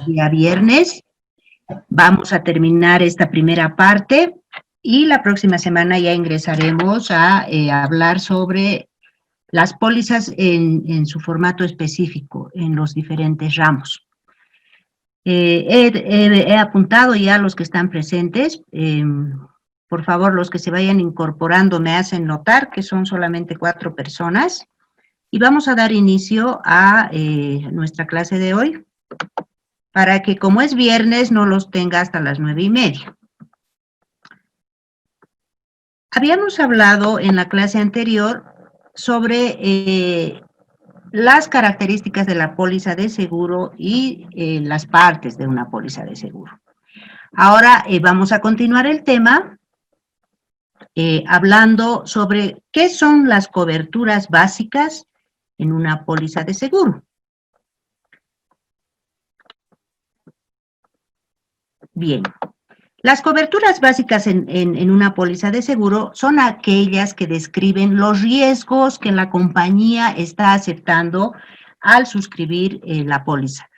Día viernes. Vamos a terminar esta primera parte y la próxima semana ya ingresaremos a hablar sobre las pólizas en su formato específico, en los diferentes ramos. He apuntado ya a los que están presentes. Por favor, los que se vayan incorporando me hacen notar que son solamente 4 personas. Y vamos a dar inicio a nuestra clase de hoy, para que como es viernes no los tenga hasta las 9:30. Habíamos hablado en la clase anterior sobre las características de la póliza de seguro y las partes de una póliza de seguro. Ahora vamos a continuar el tema hablando sobre qué son las coberturas básicas en una póliza de seguro. Bien, las coberturas básicas en una póliza de seguro son aquellas que describen los riesgos que la compañía está aceptando al suscribir la póliza.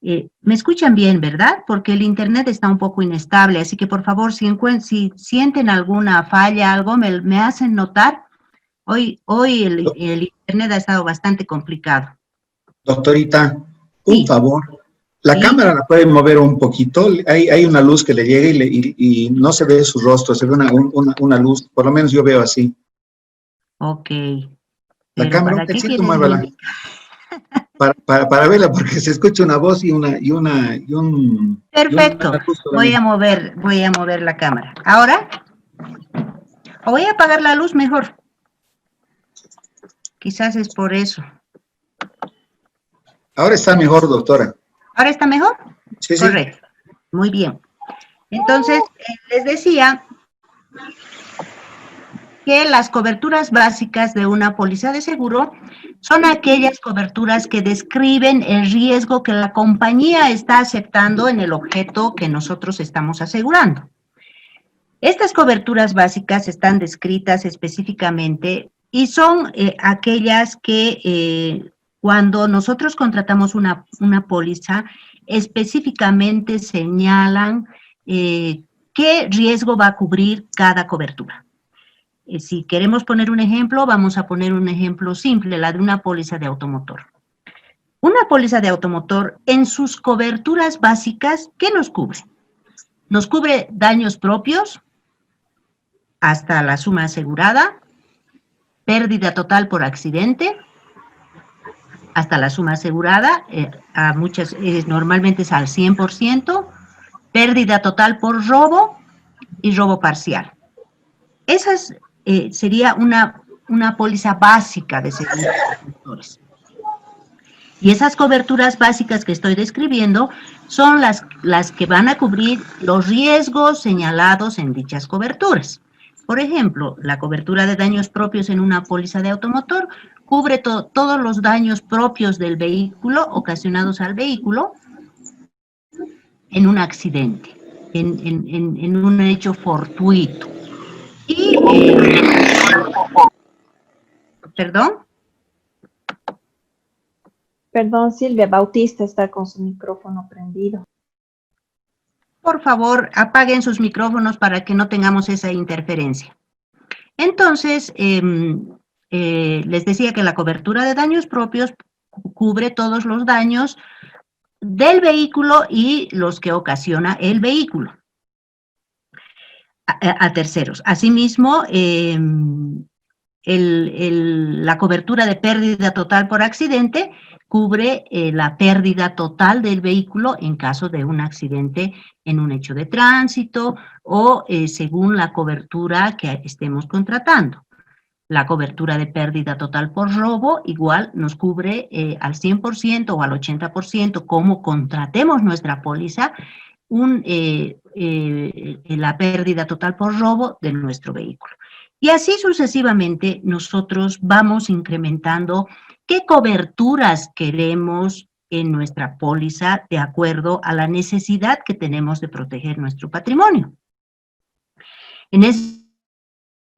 Me escuchan bien, ¿verdad? Porque el internet está un poco inestable, así que por favor, si sienten alguna falla, algo, me hacen notar. Hoy el internet ha estado bastante complicado. Doctorita, un Sí. favor. La Sí. cámara la pueden mover un poquito. Hay una luz que le llega y no se ve su rostro, se ve una luz, por lo menos yo veo así. Ok. La Pero cámara, ¿para un qué cachito, quieres muévala. modificar? Para verla, porque se escucha una voz y un... Perfecto. Voy a mover la cámara. ¿Ahora? O voy a apagar la luz mejor. Quizás es por eso. Ahora está mejor, doctora. ¿Ahora está mejor? Sí, sí. Correcto. Muy bien. Entonces, les decía que las coberturas básicas de una póliza de seguro son aquellas coberturas que describen el riesgo que la compañía está aceptando en el objeto que nosotros estamos asegurando. Estas coberturas básicas están descritas específicamente y son aquellas que cuando nosotros contratamos una póliza, específicamente señalan qué riesgo va a cubrir cada cobertura. Si queremos poner un ejemplo, vamos a poner un ejemplo simple, la de una póliza de automotor. Una póliza de automotor, en sus coberturas básicas, ¿qué nos cubre? Nos cubre daños propios hasta la suma asegurada, pérdida total por accidente, hasta la suma asegurada, normalmente es al 100%, pérdida total por robo y robo parcial. Esas sería una póliza básica de seguros de conductores. Y esas coberturas básicas que estoy describiendo son las que van a cubrir los riesgos señalados en dichas coberturas. Por ejemplo, la cobertura de daños propios en una póliza de automotor cubre todos los daños propios del vehículo ocasionados al vehículo en un accidente, en un hecho fortuito. Y, ¿perdón? Perdón, Silvia, Bautista está con su micrófono prendido. Por favor, apaguen sus micrófonos para que no tengamos esa interferencia. Entonces, les decía que la cobertura de daños propios cubre todos los daños del vehículo y los que ocasiona el vehículo a terceros. Asimismo, la cobertura de pérdida total por accidente cubre la pérdida total del vehículo en caso de un accidente en un hecho de tránsito o según la cobertura que estemos contratando. La cobertura de pérdida total por robo igual nos cubre al 100% o al 80%, como contratemos nuestra póliza, la pérdida total por robo de nuestro vehículo. Y así sucesivamente nosotros vamos incrementando qué coberturas queremos en nuestra póliza de acuerdo a la necesidad que tenemos de proteger nuestro patrimonio. En ese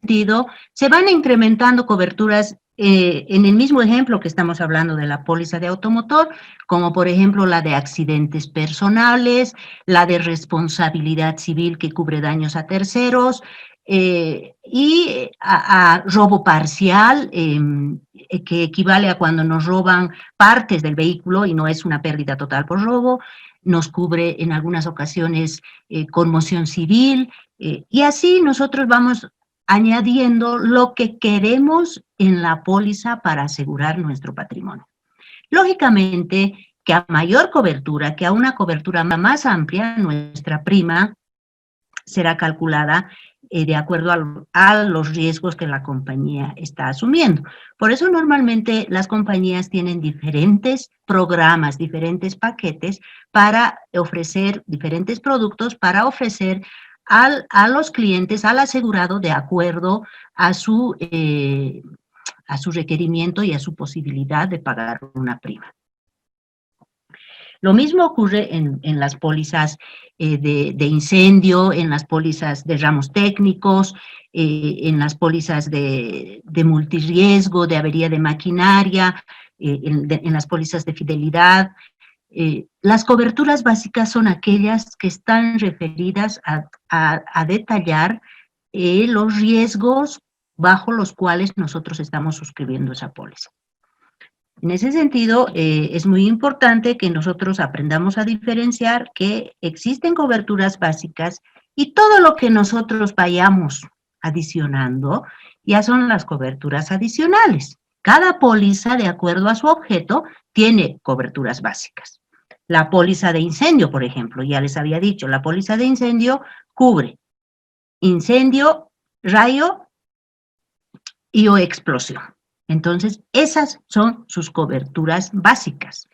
sentido, se van incrementando coberturas en el mismo ejemplo que estamos hablando de la póliza de automotor, como por ejemplo la de accidentes personales, la de responsabilidad civil que cubre daños a terceros, y a robo parcial, que equivale a cuando nos roban partes del vehículo y no es una pérdida total por robo, nos cubre en algunas ocasiones conmoción civil, y así nosotros vamos añadiendo lo que queremos en la póliza para asegurar nuestro patrimonio. Lógicamente, que a mayor cobertura, que a una cobertura más amplia, nuestra prima será calculada de acuerdo a los riesgos que la compañía está asumiendo. Por eso normalmente las compañías tienen diferentes programas, diferentes paquetes para ofrecer diferentes productos, para ofrecer a los clientes, al asegurado, de acuerdo a su requerimiento y a su posibilidad de pagar una prima. Lo mismo ocurre en las pólizas de incendio, en las pólizas de ramos técnicos, en las pólizas de multirriesgo, de avería de maquinaria, en las pólizas de fidelidad. Las coberturas básicas son aquellas que están referidas a detallar los riesgos bajo los cuales nosotros estamos suscribiendo esa póliza. En ese sentido, es muy importante que nosotros aprendamos a diferenciar que existen coberturas básicas y todo lo que nosotros vayamos adicionando ya son las coberturas adicionales. Cada póliza, de acuerdo a su objeto, tiene coberturas básicas. La póliza de incendio, por ejemplo, ya les había dicho, la póliza de incendio cubre incendio, rayo y o explosión. Entonces, esas son sus coberturas básicas.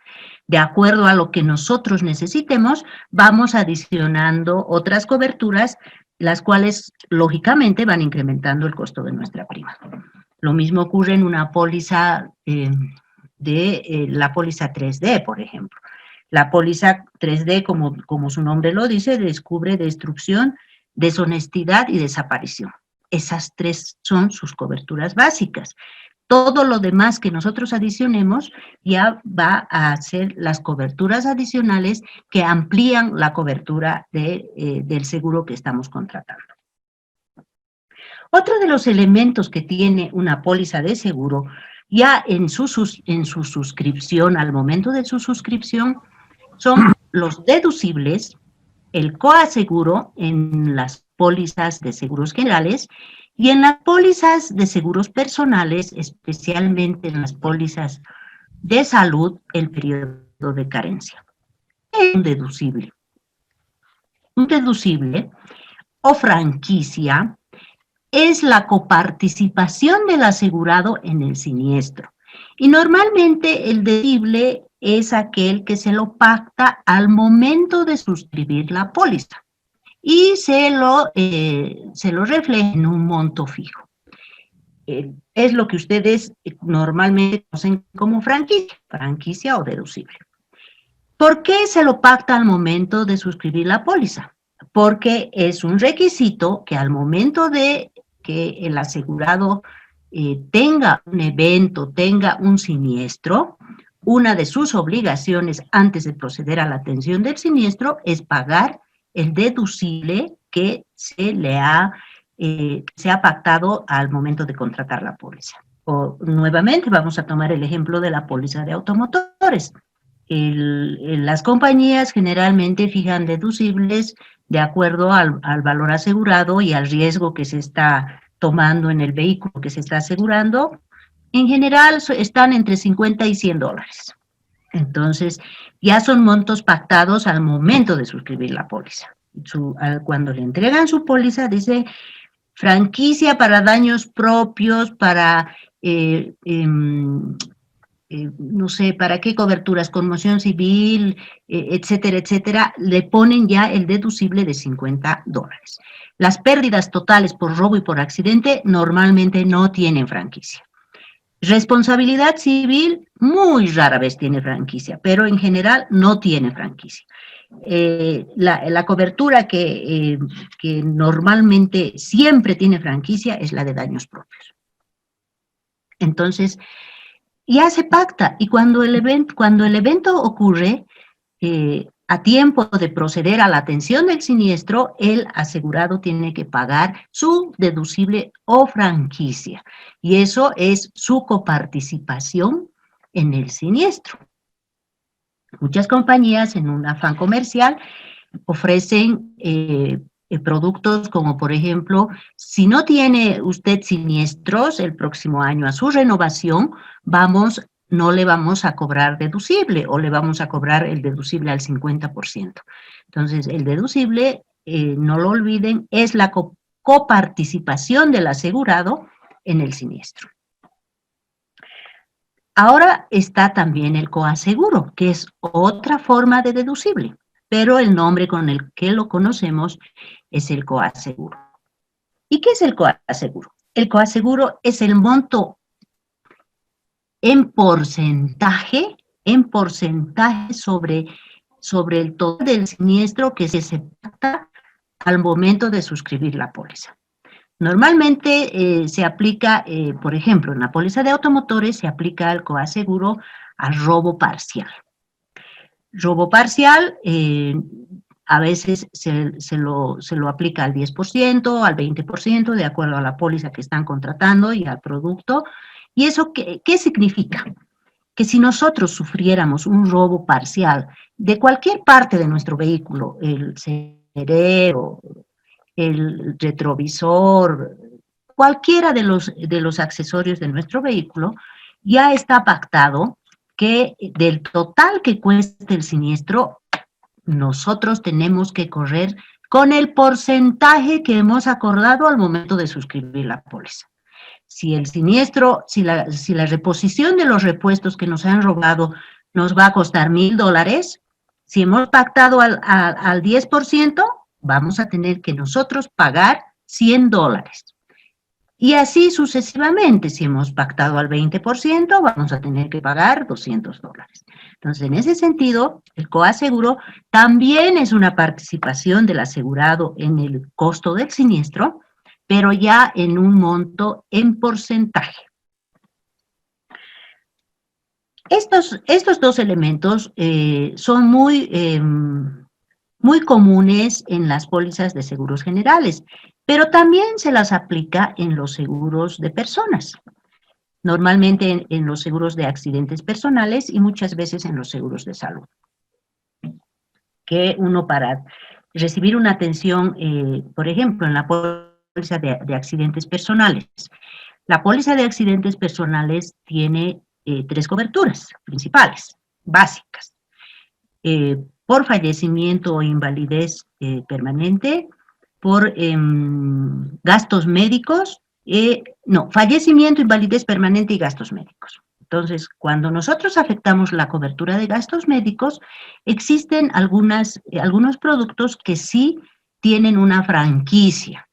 De acuerdo a lo que nosotros necesitemos, vamos adicionando otras coberturas, las cuales, lógicamente, van incrementando el costo de nuestra prima. Lo mismo ocurre en una póliza la póliza 3D, por ejemplo. La póliza 3D, como su nombre lo dice, descubre destrucción, deshonestidad y desaparición. Esas tres son sus coberturas básicas. Todo lo demás que nosotros adicionemos ya va a ser las coberturas adicionales que amplían la cobertura del seguro que estamos contratando. Otro de los elementos que tiene una póliza de seguro, ya en su suscripción, al momento de su suscripción, son los deducibles, el coaseguro en las pólizas de seguros generales y en las pólizas de seguros personales, especialmente en las pólizas de salud, el periodo de carencia. ¿Qué es un deducible? Un deducible o franquicia es la coparticipación del asegurado en el siniestro. Y normalmente el deducible es aquel que se lo pacta al momento de suscribir la póliza y se lo refleja en un monto fijo. Es lo que ustedes normalmente conocen como franquicia o deducible. ¿Por qué se lo pacta al momento de suscribir la póliza? Porque es un requisito que al momento de que el asegurado tenga un evento, tenga un siniestro, una de sus obligaciones antes de proceder a la atención del siniestro es pagar el deducible que se ha pactado al momento de contratar la póliza. Nuevamente vamos a tomar el ejemplo de la póliza de automotores. Las compañías generalmente fijan deducibles de acuerdo al valor asegurado y al riesgo que se está tomando en el vehículo que se está asegurando. En general están entre 50 y 100 dólares. Entonces, ya son montos pactados al momento de suscribir la póliza. Cuando le entregan su póliza, dice franquicia para daños propios, para, no sé, para qué coberturas, conmoción civil, etcétera, etcétera, le ponen ya el deducible de 50 dólares. Las pérdidas totales por robo y por accidente normalmente no tienen franquicia. Responsabilidad civil muy rara vez tiene franquicia, pero en general no tiene franquicia. La cobertura que normalmente siempre tiene franquicia es la de daños propios. Entonces, ya se pacta, y cuando el evento ocurre, a tiempo de proceder a la atención del siniestro, el asegurado tiene que pagar su deducible o franquicia, y eso es su coparticipación en el siniestro. Muchas compañías, en un afán comercial, ofrecen productos como, por ejemplo, si no tiene usted siniestros el próximo año a su renovación, no le vamos a cobrar deducible, o le vamos a cobrar el deducible al 50%. Entonces, el deducible, no lo olviden, es la coparticipación del asegurado en el siniestro. Ahora está también el coaseguro, que es otra forma de deducible, pero el nombre con el que lo conocemos es el coaseguro. ¿Y qué es el coaseguro? El coaseguro es el monto en porcentaje sobre el total del siniestro que se pacta al momento de suscribir la póliza. Normalmente se aplica, por ejemplo, en la póliza de automotores se aplica el coaseguro a robo parcial. Robo parcial, a veces se lo aplica al 10%, al 20%, de acuerdo a la póliza que están contratando y al producto. ¿Y eso qué significa? Que si nosotros sufriéramos un robo parcial de cualquier parte de nuestro vehículo, el cerebro, el retrovisor, cualquiera de los accesorios de nuestro vehículo, ya está pactado que del total que cueste el siniestro, nosotros tenemos que correr con el porcentaje que hemos acordado al momento de suscribir la póliza. Si el siniestro, si la reposición de los repuestos que nos han robado nos va a costar $1,000, si hemos pactado al 10%, vamos a tener que nosotros pagar $100. Y así sucesivamente, si hemos pactado al 20%, vamos a tener que pagar $200. Entonces, en ese sentido, el coaseguro también es una participación del asegurado en el costo del siniestro, pero ya en un monto en porcentaje. Estos dos elementos son muy comunes en las pólizas de seguros generales, pero también se las aplica en los seguros de personas, normalmente en los seguros de accidentes personales y muchas veces en los seguros de salud. Que uno, para recibir una atención, por ejemplo, en la póliza de accidentes personales. La póliza de accidentes personales tiene 3 coberturas principales, básicas. Por fallecimiento o invalidez permanente, por gastos médicos, fallecimiento, invalidez permanente y gastos médicos. Entonces, cuando nosotros afectamos la cobertura de gastos médicos, existen algunos productos que sí tienen una franquicia,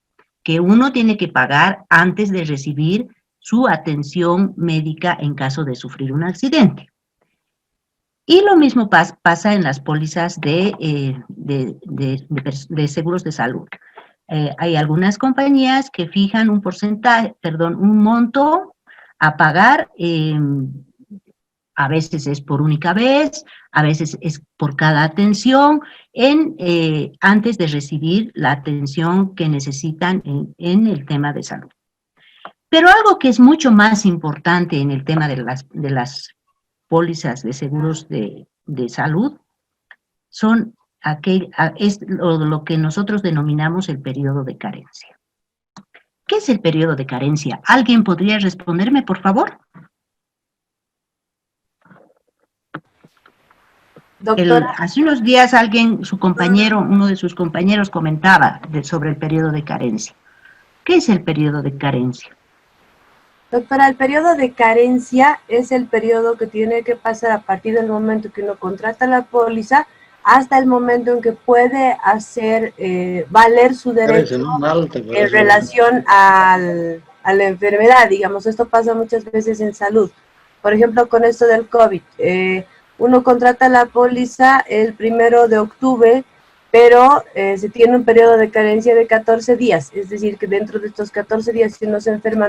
que uno tiene que pagar antes de recibir su atención médica en caso de sufrir un accidente. Y lo mismo pasa en las pólizas de seguros de salud. Hay algunas compañías que fijan un monto a pagar, a veces es por única vez, a veces es por cada atención, antes de recibir la atención que necesitan en el tema de salud. Pero algo que es mucho más importante en el tema de las pólizas de seguros de salud es lo que nosotros denominamos el periodo de carencia. ¿Qué es el periodo de carencia? ¿Alguien podría responderme, por favor? Doctora. Hace unos días uno de sus compañeros comentaba sobre el periodo de carencia. ¿Qué es el periodo de carencia? Doctora, el periodo de carencia es el periodo que tiene que pasar a partir del momento que uno contrata la póliza hasta el momento en que puede hacer valer su derecho en relación a la enfermedad. Digamos, esto pasa muchas veces en salud. Por ejemplo, con esto del COVID, uno contrata la póliza el 1 de octubre, pero se tiene un periodo de carencia de 14 días. Es decir, que dentro de estos 14 días, si uno se enferma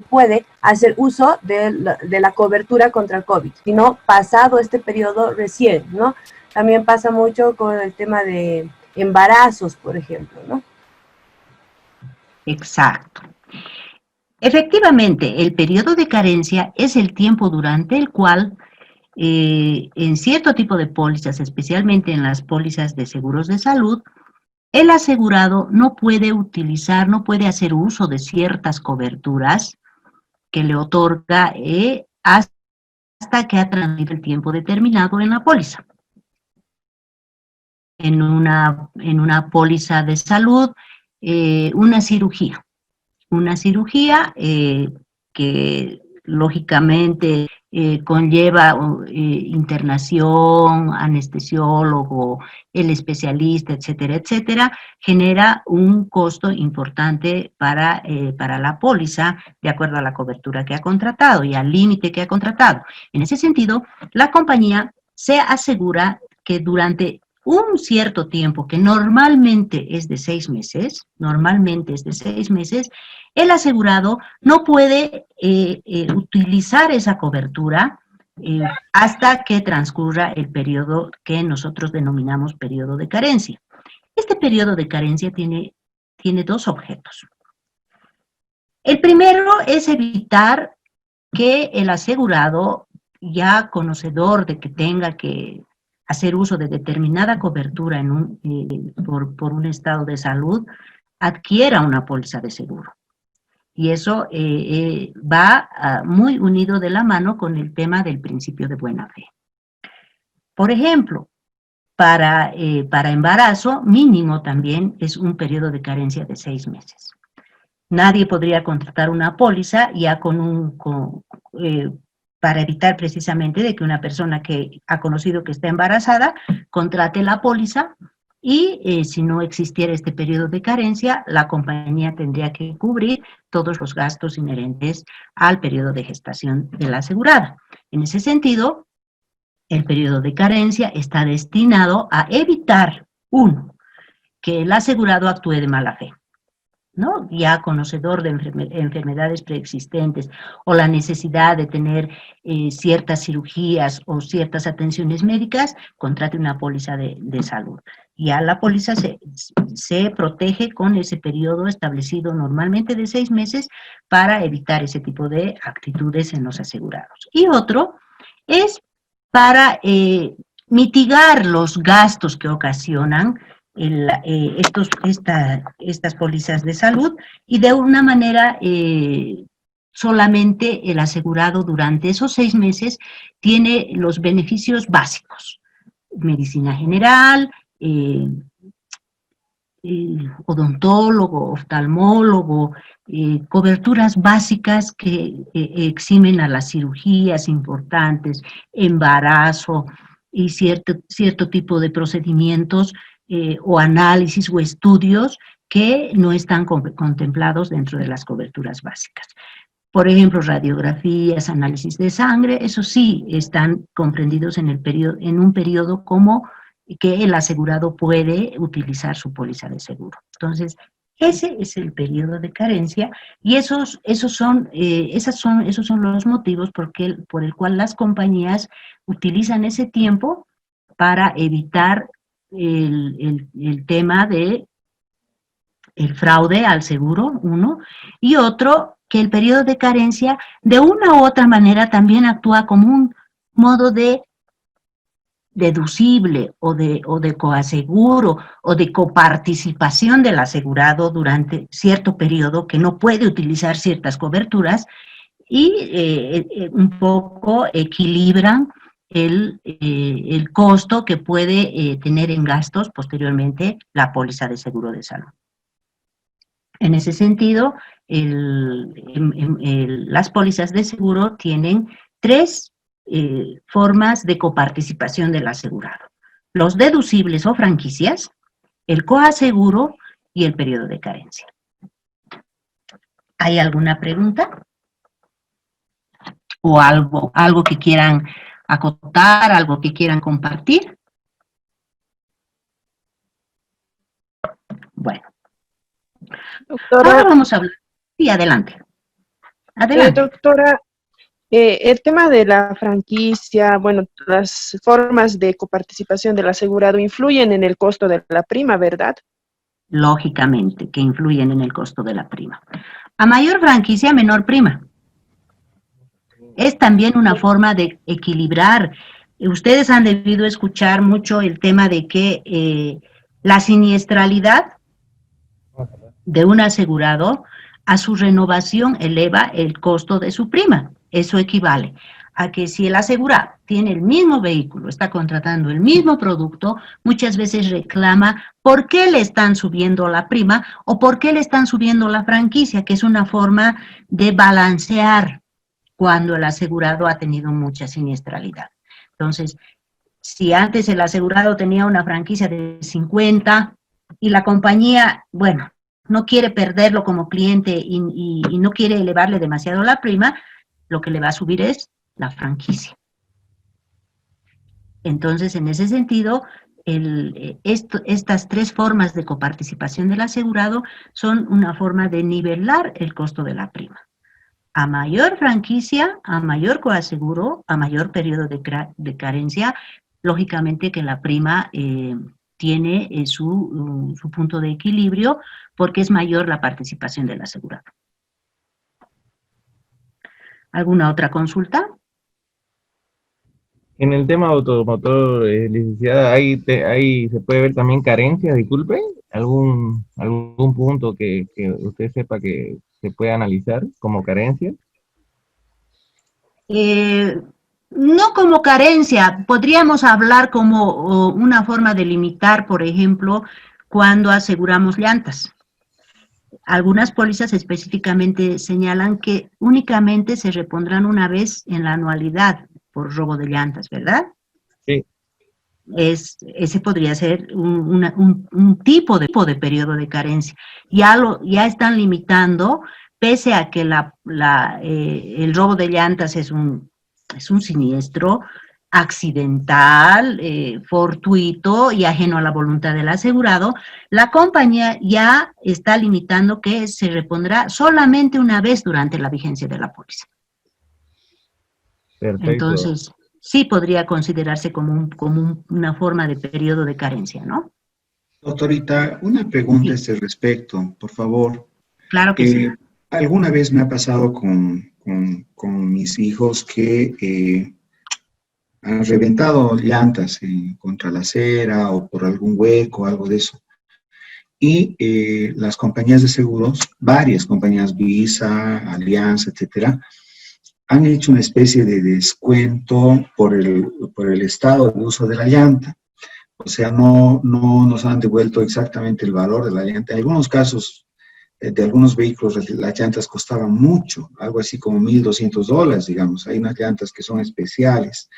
puede hacer uso de la cobertura contra el COVID, sino pasado este periodo recién, ¿no? También pasa mucho con el tema de embarazos, por ejemplo, ¿no? Exacto. Efectivamente, el periodo de carencia es el tiempo durante el cual en cierto tipo de pólizas, especialmente en las pólizas de seguros de salud, el asegurado no puede utilizar, no puede hacer uso de ciertas coberturas que le otorga hasta que ha transcurrido el tiempo determinado en la póliza. En una póliza de salud, una cirugía. Una cirugía que lógicamente conlleva internación, anestesiólogo, el especialista, etcétera, etcétera, genera un costo importante para la póliza, de acuerdo a la cobertura que ha contratado y al límite que ha contratado. En ese sentido, la compañía se asegura que durante un cierto tiempo, que normalmente es de 6 meses, el asegurado no puede utilizar esa cobertura hasta que transcurra el periodo que nosotros denominamos periodo de carencia. Este periodo de carencia tiene dos objetos. El primero es evitar que el asegurado, ya conocedor de que tenga que hacer uso de determinada cobertura por un estado de salud, adquiera una póliza de seguro. Y eso va muy unido de la mano con el tema del principio de buena fe. Por ejemplo, para embarazo mínimo también es un periodo de carencia de 6 meses. Nadie podría contratar una póliza ya para evitar precisamente de que una persona que ha conocido que está embarazada contrate la póliza y si no existiera este periodo de carencia, la compañía tendría que cubrir todos los gastos inherentes al periodo de gestación de la asegurada. En ese sentido, el periodo de carencia está destinado a evitar, uno, que el asegurado actúe de mala fe, ¿no? Ya conocedor de enfermedades preexistentes o la necesidad de tener ciertas cirugías o ciertas atenciones médicas, contrate una póliza de salud. Ya la póliza se protege con ese periodo establecido normalmente de 6 meses para evitar ese tipo de actitudes en los asegurados. Y otro es para mitigar los gastos que ocasionan estas pólizas de salud y de una manera solamente el asegurado durante esos 6 meses tiene los beneficios básicos, medicina general, odontólogo, oftalmólogo, coberturas básicas que eximen a las cirugías importantes, embarazo y cierto tipo de procedimientos o análisis o estudios que no están contemplados dentro de las coberturas básicas. Por ejemplo, radiografías, análisis de sangre, eso sí están comprendidos en un periodo como que el asegurado puede utilizar su póliza de seguro. Entonces, ese es el periodo de carencia y esos son los motivos por el cual las compañías utilizan ese tiempo para evitar el tema de el fraude al seguro, uno, y otro, que el periodo de carencia de una u otra manera también actúa como un modo de deducible o de coaseguro o de coparticipación del asegurado durante cierto periodo que no puede utilizar ciertas coberturas y un poco equilibran el costo que puede tener en gastos posteriormente la póliza de seguro de salud. En ese sentido, las pólizas de seguro tienen 3 formas de coparticipación del asegurado: los deducibles o franquicias, el coaseguro y el periodo de carencia. ¿Hay alguna pregunta? ¿O algo que quieran acotar, algo que quieran compartir? Bueno. Doctora, Ahora vamos a hablar. Sí, adelante. Adelante. Doctora, el tema de la franquicia, bueno, las formas de coparticipación del asegurado influyen en el costo de la prima, ¿verdad? Lógicamente, que influyen en el costo de la prima. A mayor franquicia, menor prima. Es también una forma de equilibrar. Ustedes han debido escuchar mucho el tema de que la siniestralidad de un asegurado a su renovación eleva el costo de su prima. Eso equivale a que si el asegurado tiene el mismo vehículo, está contratando el mismo producto, muchas veces reclama por qué le están subiendo la prima o por qué le están subiendo la franquicia, que es una forma de balancear cuando el asegurado ha tenido mucha siniestralidad. Entonces, si antes el asegurado tenía una franquicia de 50 y la compañía, bueno, no quiere perderlo como cliente y no quiere elevarle demasiado la prima, lo que le va a subir es la franquicia. Entonces, en ese sentido, estas tres formas de coparticipación del asegurado son una forma de nivelar el costo de la prima. A mayor franquicia, a mayor coaseguro, a mayor periodo de carencia, lógicamente que la prima tiene su punto de equilibrio porque es mayor la participación del asegurado. ¿Alguna otra consulta? En el tema automotor, licenciada, ahí se puede ver también carencia, disculpe, algún punto que usted sepa que se puede analizar como carencia. No como carencia, podríamos hablar como una forma de limitar, por ejemplo, cuando aseguramos llantas. Algunas pólizas específicamente señalan que únicamente se repondrán una vez en la anualidad por robo de llantas, ¿verdad? Sí. Ese podría ser un tipo de periodo de carencia. Ya están limitando, pese a que el robo de llantas es un siniestro accidental, fortuito y ajeno a la voluntad del asegurado, la compañía ya está limitando que se repondrá solamente una vez durante la vigencia de la póliza. Perfecto. Entonces, sí podría considerarse como una forma de periodo de carencia, ¿no? Doctorita, una pregunta a este respecto, por favor. Claro que sí. Alguna vez me ha pasado con mis hijos que han reventado llantas contra la acera o por algún hueco, algo de eso. Y las compañías de seguros, varias compañías, Visa, Alianza, etcétera, han hecho una especie de descuento por el estado de uso de la llanta. O sea, no nos han devuelto exactamente el valor de la llanta. En algunos casos, de algunos vehículos, las llantas costaban mucho, algo así como $1,200, digamos. Hay unas llantas que son especiales.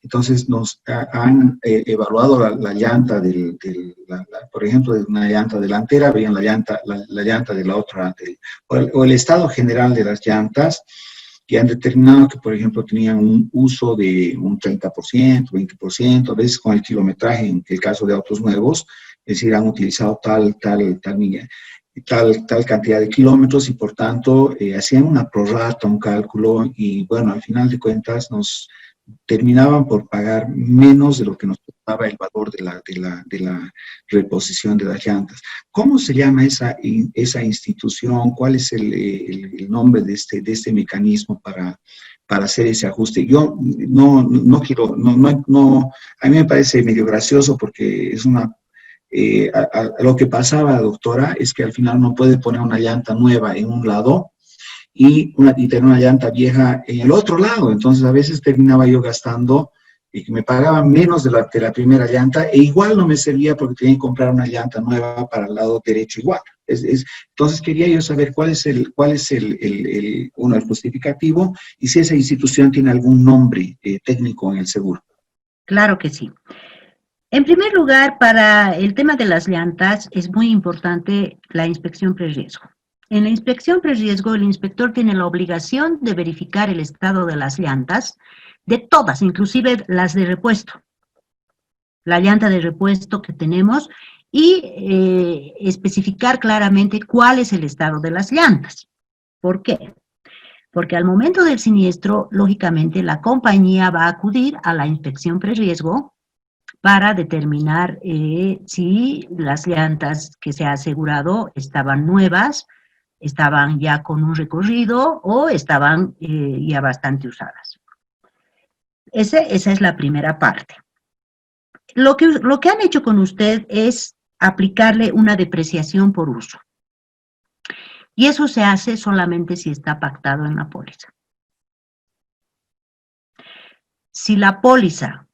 Entonces, nos han evaluado la llanta, por ejemplo, de una llanta delantera, veían la llanta de la otra, o el estado general de las llantas, que han determinado que, por ejemplo, tenían un uso de un 30%, 20%, a veces con el kilometraje, en el caso de autos nuevos, es decir, han utilizado tal cantidad de kilómetros y, por tanto, hacían una prorrata, un cálculo, y, bueno, al final de cuentas nos terminaban por pagar menos de lo que nos costaba el valor de la reposición de las llantas. ¿Cómo se llama esa institución? ¿Cuál es el nombre de este mecanismo para hacer ese ajuste? Yo no quiero, a mí me parece medio gracioso porque es lo que pasaba, doctora, es que al final uno puede poner una llanta nueva en un lado y tener una llanta vieja en el otro lado. Entonces, a veces terminaba yo gastando y que me pagaban menos de la primera llanta e igual no me servía porque tenía que comprar una llanta nueva para el lado derecho igual. Entonces, quería yo saber cuál es el justificativo y si esa institución tiene algún nombre técnico en el seguro. Claro que sí. En primer lugar, para el tema de las llantas, es muy importante la inspección preriesgo. En la inspección preriesgo, el inspector tiene la obligación de verificar el estado de las llantas, de todas, inclusive las de repuesto. La llanta de repuesto que tenemos y especificar claramente cuál es el estado de las llantas. ¿Por qué? Porque al momento del siniestro, lógicamente, la compañía va a acudir a la inspección preriesgo para determinar si las llantas que se ha asegurado estaban nuevas, estaban ya con un recorrido o estaban ya bastante usadas. Esa es la primera parte. Lo que han hecho con usted es aplicarle una depreciación por uso. Y eso se hace solamente si está pactado en la póliza. Si la póliza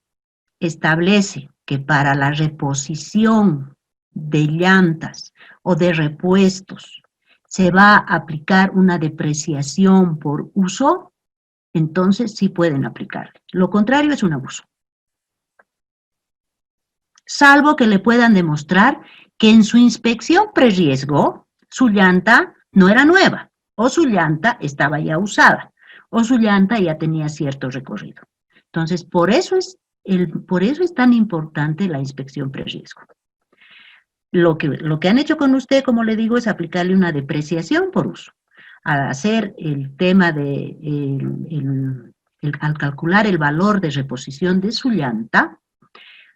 establece que para la reposición de llantas o de repuestos se va a aplicar una depreciación por uso, entonces sí pueden aplicarle. Lo contrario es un abuso. Salvo que le puedan demostrar que en su inspección preriesgo su llanta no era nueva, o su llanta estaba ya usada, o su llanta ya tenía cierto recorrido. Entonces, por eso es tan importante la inspección preriesgo. Lo que han hecho con usted, como le digo, es aplicarle una depreciación por uso. Al hacer el tema de, al calcular el valor de reposición de su llanta,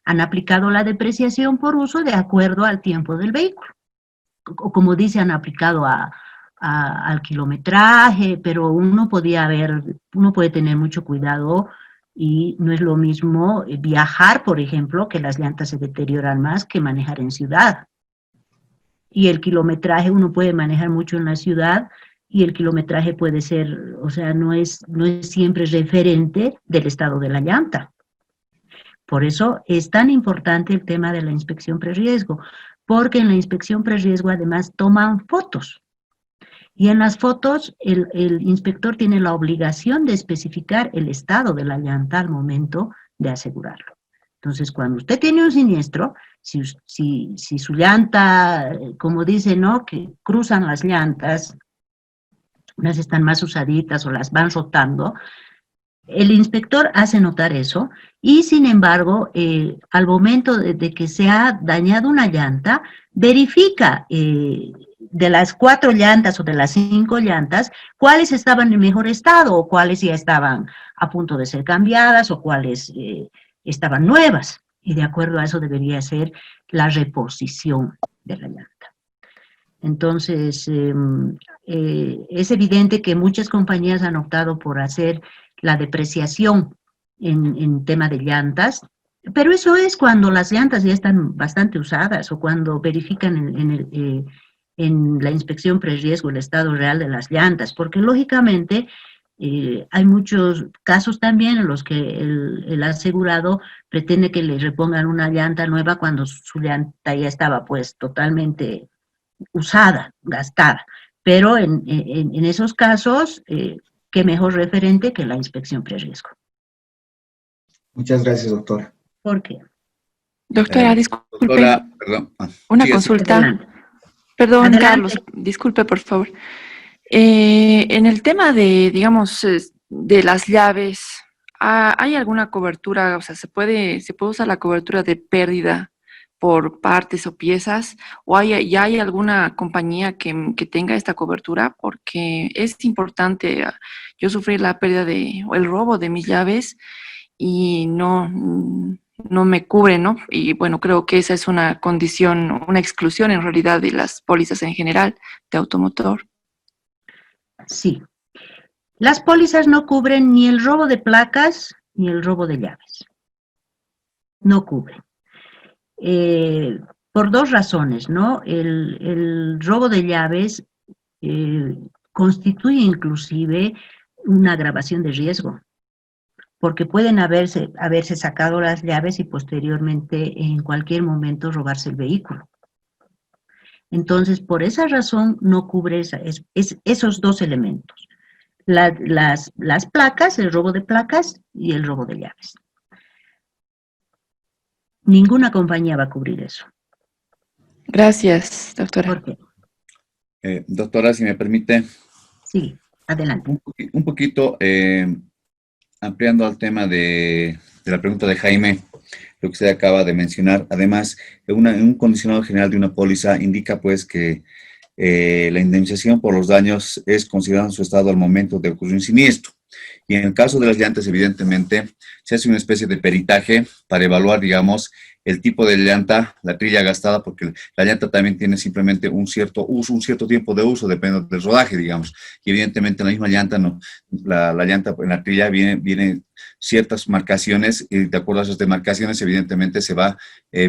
han aplicado la depreciación por uso de acuerdo al tiempo del vehículo. O como dice, han aplicado al kilometraje, pero uno puede tener mucho cuidado y no es lo mismo viajar, por ejemplo, que las llantas se deterioran más que manejar en ciudad. Y el kilometraje uno puede manejar mucho en la ciudad y el kilometraje puede ser, o sea, no es siempre referente del estado de la llanta. Por eso es tan importante el tema de la inspección preriesgo, porque en la inspección preriesgo además toman fotos. Y en las fotos el inspector tiene la obligación de especificar el estado de la llanta al momento de asegurarlo. Entonces, cuando usted tiene un siniestro, si su llanta, como dice, ¿no?, que cruzan las llantas, unas están más usaditas o las van rotando, el inspector hace notar eso y, sin embargo, al momento de que se ha dañado una llanta, verifica de las 4 llantas o de las 5 llantas, cuáles estaban en mejor estado o cuáles ya estaban a punto de ser cambiadas o cuáles estaban nuevas. Y de acuerdo a eso debería ser la reposición de la llanta. Entonces, es evidente que muchas compañías han optado por hacer la depreciación en tema de llantas, pero eso es cuando las llantas ya están bastante usadas o cuando verifican en la inspección preriesgo el estado real de las llantas, porque lógicamente hay muchos casos también en los que el asegurado pretende que le repongan una llanta nueva cuando su llanta ya estaba pues totalmente usada, gastada, pero en esos casos qué mejor referente que la inspección preriesgo. Muchas gracias, doctora. ¿Por qué? Doctora, disculpe. Doctora, perdón. Una Sí, consulta. Adelante. Perdón, Adelante. Carlos, disculpe, por favor. En el tema de, digamos, de las llaves, ¿hay alguna cobertura? O sea, ¿se puede usar la cobertura de pérdida por partes o piezas? ¿O ya hay alguna compañía que tenga esta cobertura? Porque es importante. Yo sufrí la pérdida o el robo de mis llaves y no me cubre, ¿no? Y bueno, creo que esa es una condición, una exclusión en realidad de las pólizas en general de automotor. Sí. Las pólizas no cubren ni el robo de placas ni el robo de llaves. No cubren. Por 2 razones, ¿no? El robo de llaves constituye inclusive una agravación de riesgo, porque pueden haberse sacado las llaves y posteriormente en cualquier momento robarse el vehículo. Entonces, por esa razón no cubre esos 2 elementos. Las placas, el robo de placas y el robo de llaves. Ninguna compañía va a cubrir eso. Gracias, doctora. ¿Por qué? Doctora, si me permite. Sí, adelante. Un poquito ampliando al tema de la pregunta de Jaime, lo que usted acaba de mencionar. Además, en un condicionado general de una póliza indica pues que la indemnización por los daños es considerando su estado al momento de ocurrir un siniestro. Y en el caso de las llantas, evidentemente, se hace una especie de peritaje para evaluar, digamos, el tipo de llanta, la trilla gastada, porque la llanta también tiene simplemente un cierto uso, un cierto tiempo de uso, depende del rodaje, digamos. Y evidentemente en la misma llanta, no, la llanta en la trilla vienen ciertas marcaciones, y de acuerdo a esas demarcaciones, evidentemente se va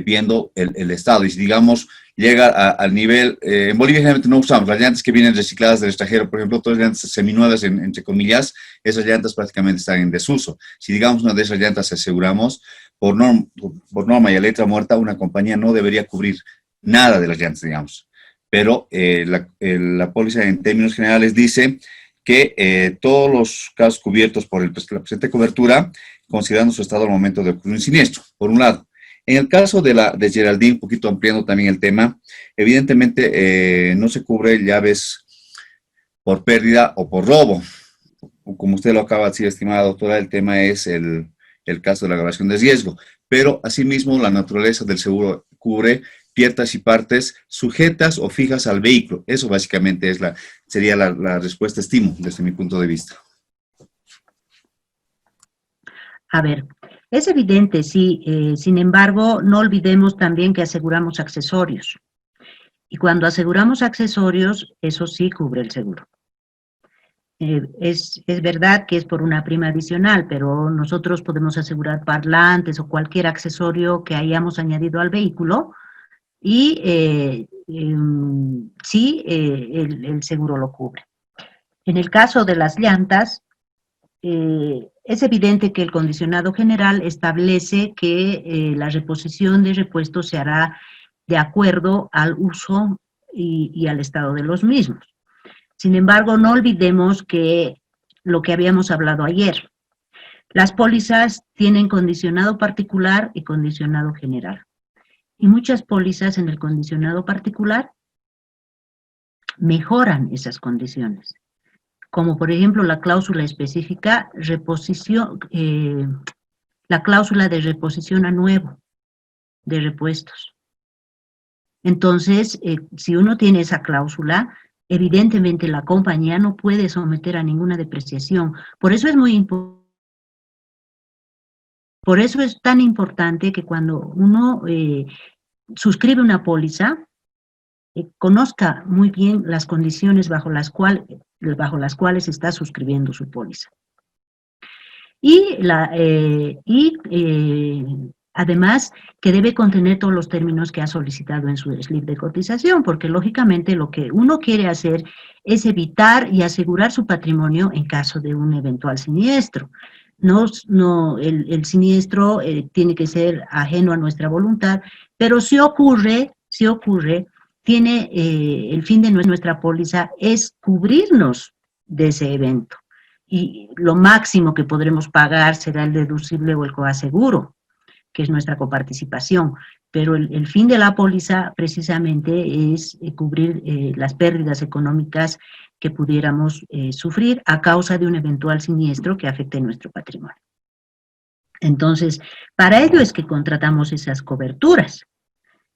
viendo el estado. Y si, digamos, llega al nivel, en Bolivia generalmente no usamos las llantas que vienen recicladas del extranjero, por ejemplo, todas las llantas seminuevas, entre comillas, esas llantas prácticamente están en desuso. Si, digamos, una de esas llantas aseguramos, por norma y a letra muerta, una compañía no debería cubrir nada de las llantas, digamos. Pero la póliza en términos generales dice que todos los casos cubiertos por la presente cobertura, considerando su estado al momento de ocurrir un siniestro, por un lado. En el caso de Geraldine, un poquito ampliando también el tema, evidentemente no se cubre llaves por pérdida o por robo. Como usted lo acaba de decir, estimada doctora, el tema es el caso de la agravación de riesgo, pero asimismo la naturaleza del seguro cubre piezas y partes sujetas o fijas al vehículo. Eso básicamente sería la respuesta, estimo, desde mi punto de vista. A ver, es evidente, sí, sin embargo, no olvidemos también que aseguramos accesorios. Y cuando aseguramos accesorios, eso sí cubre el seguro. Es verdad que es por una prima adicional, pero nosotros podemos asegurar parlantes o cualquier accesorio que hayamos añadido al vehículo y sí, el seguro lo cubre. En el caso de las llantas, es evidente que el condicionado general establece que la reposición de repuestos se hará de acuerdo al uso y al estado de los mismos. Sin embargo, no olvidemos que lo que habíamos hablado ayer, las pólizas tienen condicionado particular y condicionado general. Y muchas pólizas en el condicionado particular mejoran esas condiciones, como por ejemplo la cláusula específica, la cláusula de reposición a nuevo de repuestos. Entonces, si uno tiene esa cláusula, evidentemente la compañía no puede someter a ninguna depreciación. Por eso es muy importante. Por eso es tan importante que cuando uno suscribe una póliza, conozca muy bien las condiciones bajo las cuales está suscribiendo su póliza. Y además que debe contener todos los términos que ha solicitado en su slip de cotización, porque lógicamente lo que uno quiere hacer es evitar y asegurar su patrimonio en caso de un eventual siniestro. El siniestro tiene que ser ajeno a nuestra voluntad, pero si ocurre, tiene el fin de nuestra póliza es cubrirnos de ese evento. Y lo máximo que podremos pagar será el deducible o el coaseguro, que es nuestra coparticipación, pero el fin de la póliza precisamente es cubrir las pérdidas económicas que pudiéramos sufrir a causa de un eventual siniestro que afecte nuestro patrimonio. Entonces, para ello es que contratamos esas coberturas.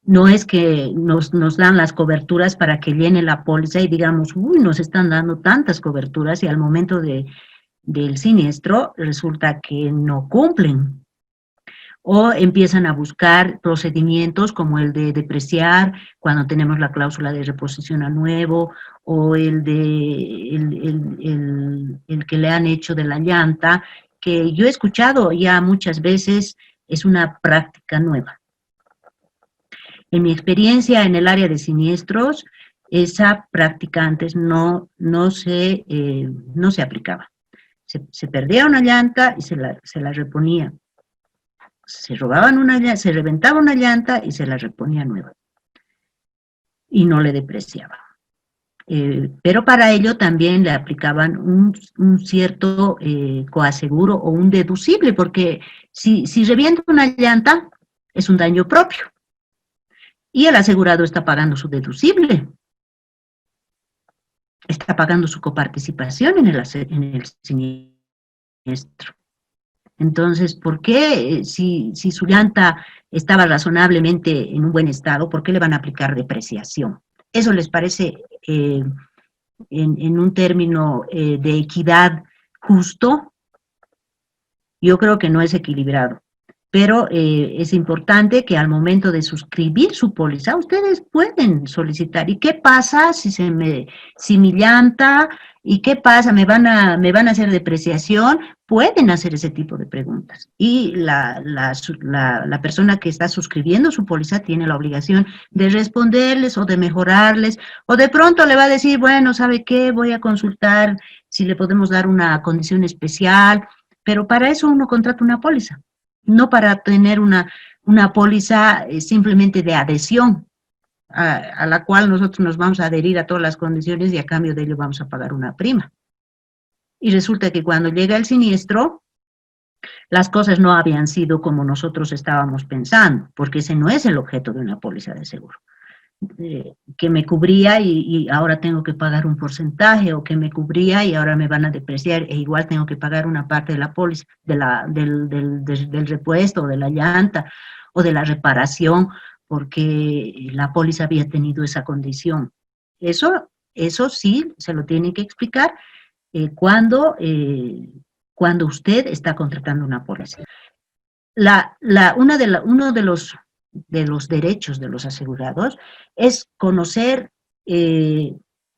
No es que nos dan las coberturas para que llene la póliza y digamos, uy, nos están dando tantas coberturas y al momento del siniestro resulta que no cumplen. O empiezan a buscar procedimientos como el de depreciar cuando tenemos la cláusula de reposición a nuevo, o el que le han hecho de la llanta, que yo he escuchado ya muchas veces, es una práctica nueva. En mi experiencia en el área de siniestros, esa práctica antes no se aplicaba. Se perdía una llanta y se la reponía. Se reventaba una llanta y se la reponía nueva. Y no le depreciaba. Pero para ello también le aplicaban un cierto coaseguro o un deducible, porque si revienta una llanta, es un daño propio. Y el asegurado está pagando su deducible. Está pagando su coparticipación en el siniestro. Entonces, ¿por qué si su llanta estaba razonablemente en un buen estado, por qué le van a aplicar depreciación? ¿Eso les parece en un término de equidad justo? Yo creo que no es equilibrado, pero es importante que al momento de suscribir su póliza, ustedes pueden solicitar, ¿y qué pasa si mi llanta, y qué pasa, me van a hacer depreciación? Pueden hacer ese tipo de preguntas, y la persona que está suscribiendo su póliza tiene la obligación de responderles o de mejorarles, o de pronto le va a decir, bueno, ¿sabe qué? Voy a consultar si le podemos dar una condición especial, pero para eso uno contrata una póliza, no para tener una póliza simplemente de adhesión, a la cual nosotros nos vamos a adherir a todas las condiciones y a cambio de ello vamos a pagar una prima. Y resulta que cuando llega el siniestro, las cosas no habían sido como nosotros estábamos pensando, porque ese no es el objeto de una póliza de seguro. Que me cubría y ahora tengo que pagar un porcentaje, o que me cubría y ahora me van a depreciar e igual tengo que pagar una parte de la póliza, del repuesto, o de la llanta, o de la reparación, porque la póliza había tenido esa condición. Eso sí, se lo tienen que explicar cuando usted está contratando una póliza. Uno de los derechos de los asegurados es conocer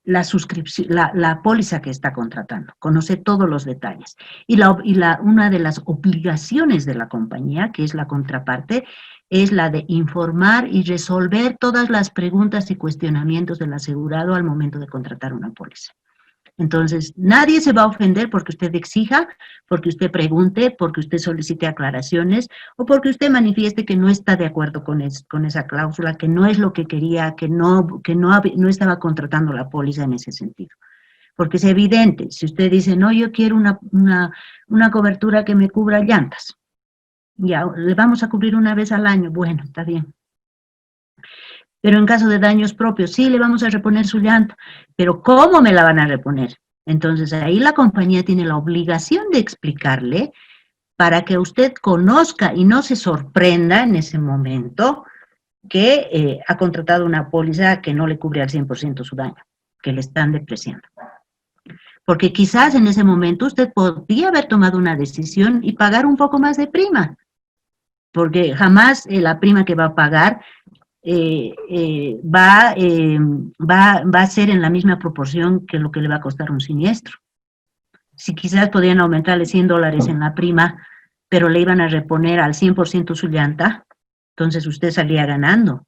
la póliza que está contratando, conocer todos los detalles. Y una de las obligaciones de la compañía, que es la contraparte, es la de informar y resolver todas las preguntas y cuestionamientos del asegurado al momento de contratar una póliza. Entonces, nadie se va a ofender porque usted exija, porque usted pregunte, porque usted solicite aclaraciones, o porque usted manifieste que no está de acuerdo con esa cláusula, que no es lo que quería, que no estaba contratando la póliza en ese sentido. Porque es evidente, si usted dice, no, yo quiero una cobertura que me cubra llantas, ya, le vamos a cubrir una vez al año, bueno, está bien. Pero en caso de daños propios, sí, le vamos a reponer su llanta, pero ¿cómo me la van a reponer? Entonces ahí la compañía tiene la obligación de explicarle para que usted conozca y no se sorprenda en ese momento que ha contratado una póliza que no le cubre al 100% su daño, que le están depreciando. Porque quizás en ese momento usted podría haber tomado una decisión y pagar un poco más de prima, porque jamás la prima que va a pagar va a ser en la misma proporción que lo que le va a costar un siniestro. Si quizás podían aumentarle $100 en la prima, pero le iban a reponer al 100% su llanta, entonces usted salía ganando.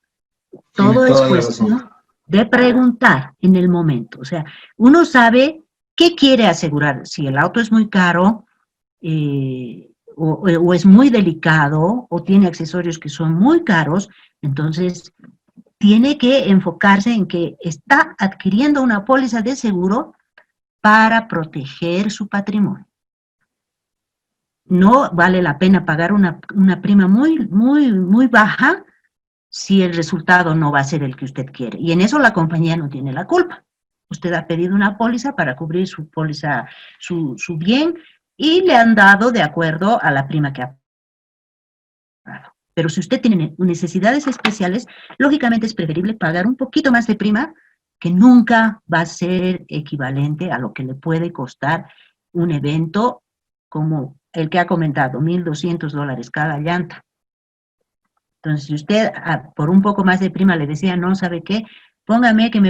Todo es cuestión de preguntar en el momento. O sea, uno sabe qué quiere asegurar. Si el auto es muy caro, o es muy delicado, o tiene accesorios que son muy caros, entonces tiene que enfocarse en que está adquiriendo una póliza de seguro para proteger su patrimonio. No vale la pena pagar una prima muy baja si el resultado no va a ser el que usted quiere. Y en eso la compañía no tiene la culpa. Usted ha pedido una póliza para cubrir su póliza, su bien, y le han dado de acuerdo a la prima que ha pagado. Pero si usted tiene necesidades especiales, lógicamente es preferible pagar un poquito más de prima, que nunca va a ser equivalente a lo que le puede costar un evento como el que ha comentado, $1,200 cada llanta. Entonces, si usted por un poco más de prima le decía, no, ¿sabe qué? Póngame que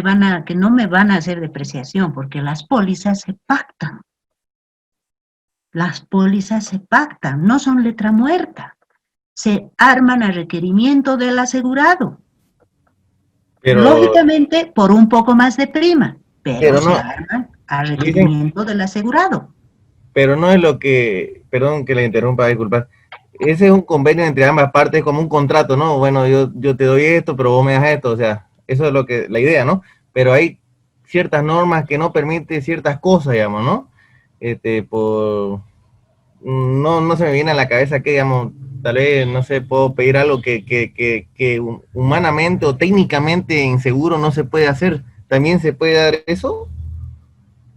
no me van a hacer depreciación, porque las pólizas se pactan. Las pólizas se pactan, no son letra muerta. Se arman a requerimiento del asegurado. Pero, lógicamente, por un poco más de prima, pero no, se arman a requerimiento del asegurado. Pero no es lo que, perdón que le interrumpa, disculpa. Ese es un convenio entre ambas partes, como un contrato, ¿no? Bueno, yo te doy esto, pero vos me das esto, o sea, eso es la idea, ¿no? Pero hay ciertas normas que no permiten ciertas cosas, digamos, ¿no? No se me viene a la cabeza que, digamos, tal vez, no sé, puedo pedir algo que humanamente o técnicamente inseguro no se puede hacer. ¿También se puede dar eso?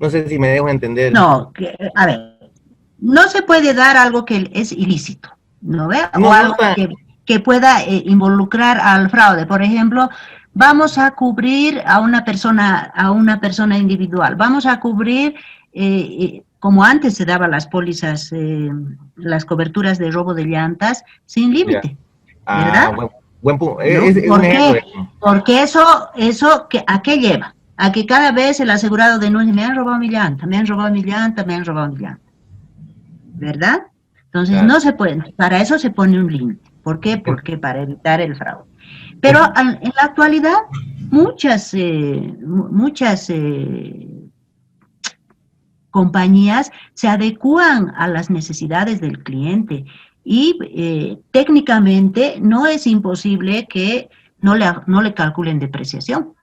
No sé si me dejo entender. No, a ver, no se puede dar algo que es ilícito, ¿no ve? O algo que pueda involucrar al fraude. Por ejemplo, vamos a cubrir a una persona individual, vamos a cubrir, como antes se daban las pólizas, las coberturas de robo de llantas, sin límite, ¿verdad? Buen punto. ¿No? ¿Por qué? Porque ¿a qué lleva? A que cada vez el asegurado denuncia, me han robado mi llanta, me han robado mi llanta, me han robado mi llanta, ¿verdad? Entonces no se puede, para eso se pone un límite. ¿Por qué? Porque para evitar el fraude. Pero en la actualidad, muchas compañías se adecúan a las necesidades del cliente y técnicamente no es imposible que no le calculen depreciación.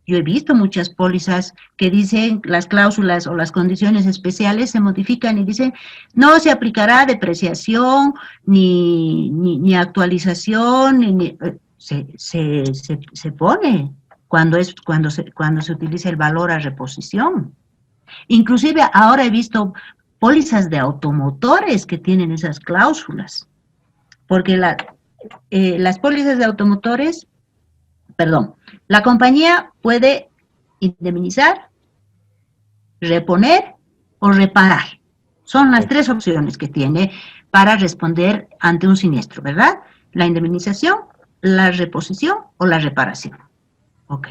Yo he visto muchas pólizas que dicen las cláusulas o las condiciones especiales se modifican y dicen no se aplicará depreciación ni actualización, se pone cuando se utiliza el valor a reposición. Inclusive ahora he visto pólizas de automotores que tienen esas cláusulas, porque las pólizas de automotores, la compañía puede indemnizar, reponer o reparar. Son las tres opciones que tiene para responder ante un siniestro, ¿verdad? La indemnización, la reposición o la reparación. Ok.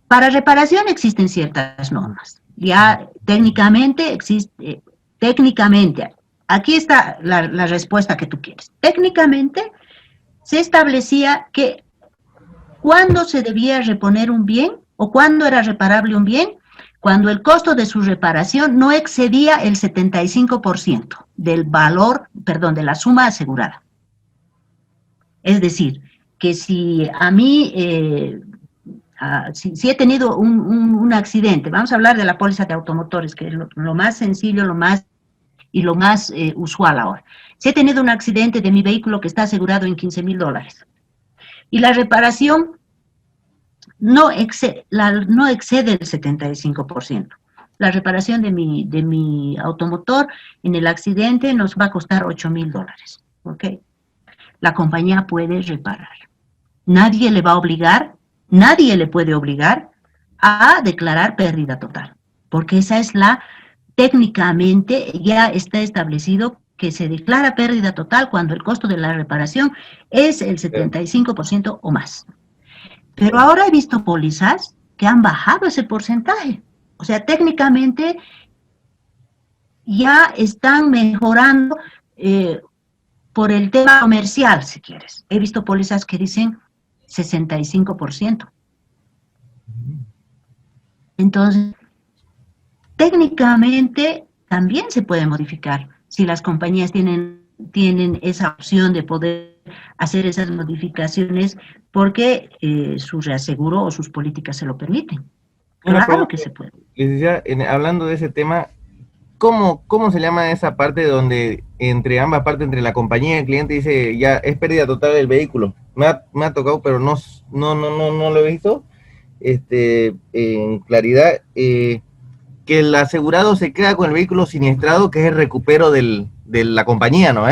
Para reparación existen ciertas normas. Ya técnicamente aquí está la respuesta que tú quieres. Técnicamente se establecía que cuándo se debía reponer un bien o cuándo era reparable un bien, cuando el costo de su reparación no excedía el 75% del valor, de la suma asegurada. Es decir, que si a mí, si he tenido un accidente, vamos a hablar de la póliza de automotores, que es lo más sencillo, lo más usual ahora. Si he tenido un accidente de mi vehículo que está asegurado en $15,000, y la reparación no excede el 75%. La reparación de mi automotor en el accidente nos va a costar $8,000, ¿ok? La compañía puede reparar. Nadie le puede obligar a declarar pérdida total, porque esa es técnicamente ya está establecido que se declara pérdida total cuando el costo de la reparación es el 75% o más. Pero ahora he visto pólizas que han bajado ese porcentaje. O sea, técnicamente ya están mejorando por el tema comercial, si quieres. He visto pólizas que dicen 65%. Entonces, técnicamente también se puede modificar si las compañías tienen esa opción de poder hacer esas modificaciones porque su reaseguro o sus políticas se lo permiten. Claro que se puede. Licenciada, hablando de ese tema, ¿cómo se llama esa parte donde entre ambas partes, entre la compañía y el cliente, dice ya es pérdida total del vehículo? Me ha tocado, pero no lo he visto en claridad, que el asegurado se queda con el vehículo siniestrado, que es el recupero de la compañía, ¿no?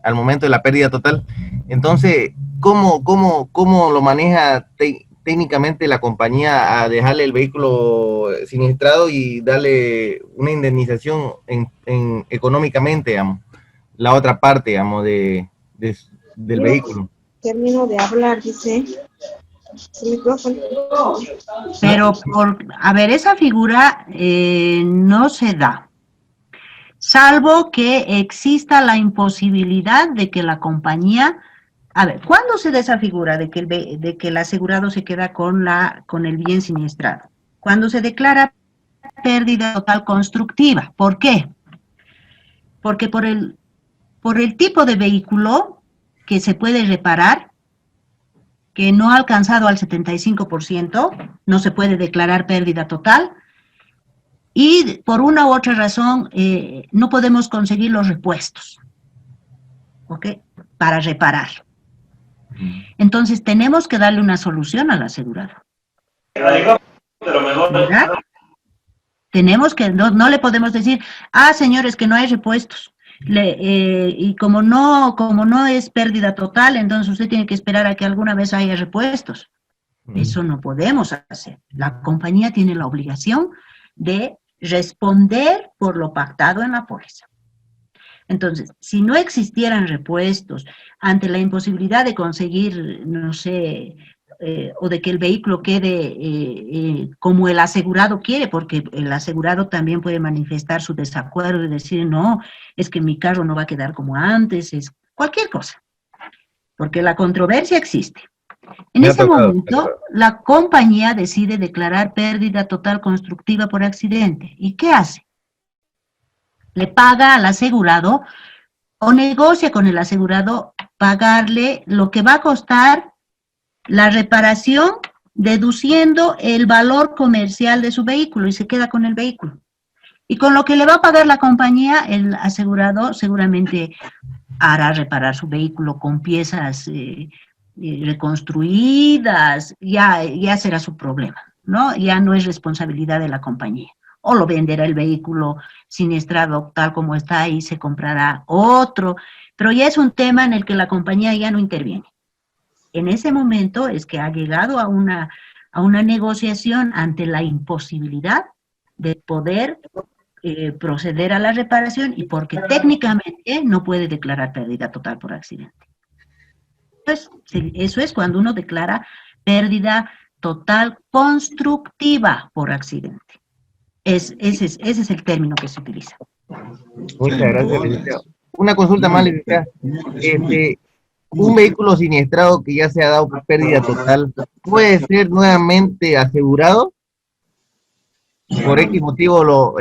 Al momento de la pérdida total. Entonces, ¿cómo lo maneja técnicamente la compañía a dejarle el vehículo siniestrado y darle una indemnización económicamente, digamos, la otra parte, digamos, del vehículo? Termino de hablar, dice. Pero, esa figura no se da, salvo que exista la imposibilidad de que la compañía... ¿cuándo se da esa figura de que el asegurado se queda con el bien siniestrado? Cuando se declara pérdida total constructiva. ¿Por qué? Porque por el tipo de vehículo que se puede reparar, que no ha alcanzado al 75%, no se puede declarar pérdida total, y por una u otra razón no podemos conseguir los repuestos, ¿ok? Para reparar. Entonces tenemos que darle una solución al asegurado. ¿Verdad? Tenemos que, no le podemos decir, señores, que no hay repuestos. Y como no es pérdida total, entonces usted tiene que esperar a que alguna vez haya repuestos. Eso no podemos hacer. La compañía tiene la obligación de responder por lo pactado en la póliza. Entonces, si no existieran repuestos ante la imposibilidad de conseguir, no sé, o de que el vehículo quede como el asegurado quiere, porque el asegurado también puede manifestar su desacuerdo y decir, no, es que mi carro no va a quedar como antes, es cualquier cosa, porque la controversia existe. En Me ha ese tocado, momento, la compañía decide declarar pérdida total constructiva por accidente. ¿Y qué hace? Le paga al asegurado o negocia con el asegurado pagarle lo que va a costar la reparación deduciendo el valor comercial de su vehículo y se queda con el vehículo. Y con lo que le va a pagar la compañía, el asegurado seguramente hará reparar su vehículo con piezas reconstruidas, ya será su problema, ¿no? Ya no es responsabilidad de la compañía. O lo venderá el vehículo siniestrado tal como está y se comprará otro, pero ya es un tema en el que la compañía ya no interviene. En ese momento es que ha llegado a una negociación ante la imposibilidad de poder proceder a la reparación y porque técnicamente no puede declarar pérdida total por accidente. Pues, eso es cuando uno declara pérdida total constructiva por accidente. Ese es el término que se utiliza. Muchas gracias, licenciado. Una consulta más, licenciada. Un vehículo siniestrado que ya se ha dado por pérdida total, ¿puede ser nuevamente asegurado? Por X motivo lo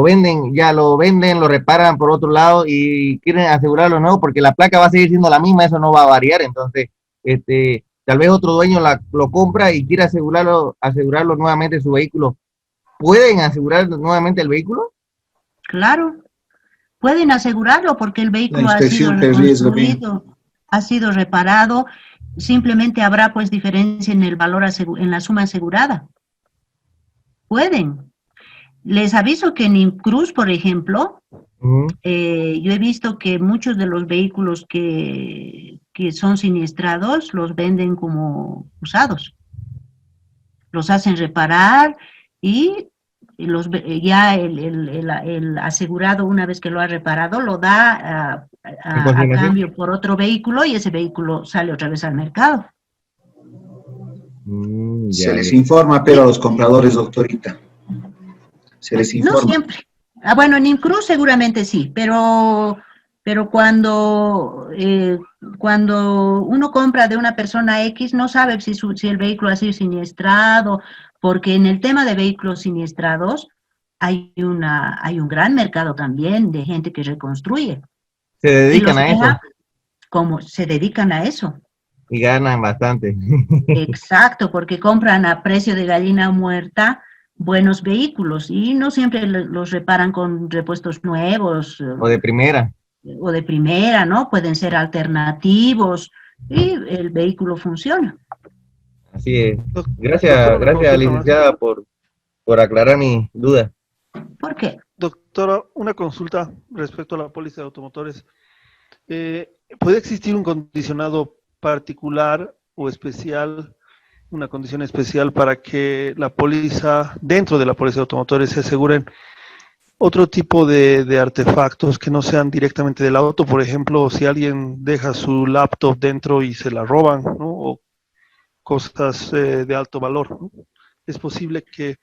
venden, lo reparan por otro lado y quieren asegurarlo nuevo porque la placa va a seguir siendo la misma, eso no va a variar, entonces tal vez otro dueño lo compra y quiere asegurarlo nuevamente su vehículo. ¿Pueden asegurar nuevamente el vehículo? Claro, pueden asegurarlo porque el vehículo ha sido reconstruido, ha sido reparado, simplemente habrá pues diferencia en el valor en la suma asegurada. Pueden. Les aviso que en Incruz, por ejemplo, yo he visto que muchos de los vehículos que son siniestrados los venden como usados. Los hacen reparar y ya el asegurado, una vez que lo ha reparado, lo da a cambio por otro vehículo y ese vehículo sale otra vez al mercado. Se les informa, pero a los compradores, doctorita. Se les informa. No siempre. Bueno, en Incruz seguramente sí, pero cuando uno compra de una persona X, no sabe si el vehículo ha sido siniestrado, porque en el tema de vehículos siniestrados hay un gran mercado también de gente que reconstruye. Se dedican a eso. Como se dedican a eso. Y ganan bastante. Exacto, porque compran a precio de gallina muerta buenos vehículos y no siempre los reparan con repuestos nuevos. O de primera. O de primera, ¿no? Pueden ser alternativos y el vehículo funciona. Así es. Gracias, licenciada, por aclarar mi duda. ¿Por qué? Doctora, una consulta respecto a la póliza de automotores. ¿Puede existir un condicionado particular o especial, una condición especial para que dentro de la póliza de automotores se aseguren otro tipo de artefactos que no sean directamente del auto? Por ejemplo, si alguien deja su laptop dentro y se la roban, ¿no? O cosas de alto valor, ¿no? ¿Es posible que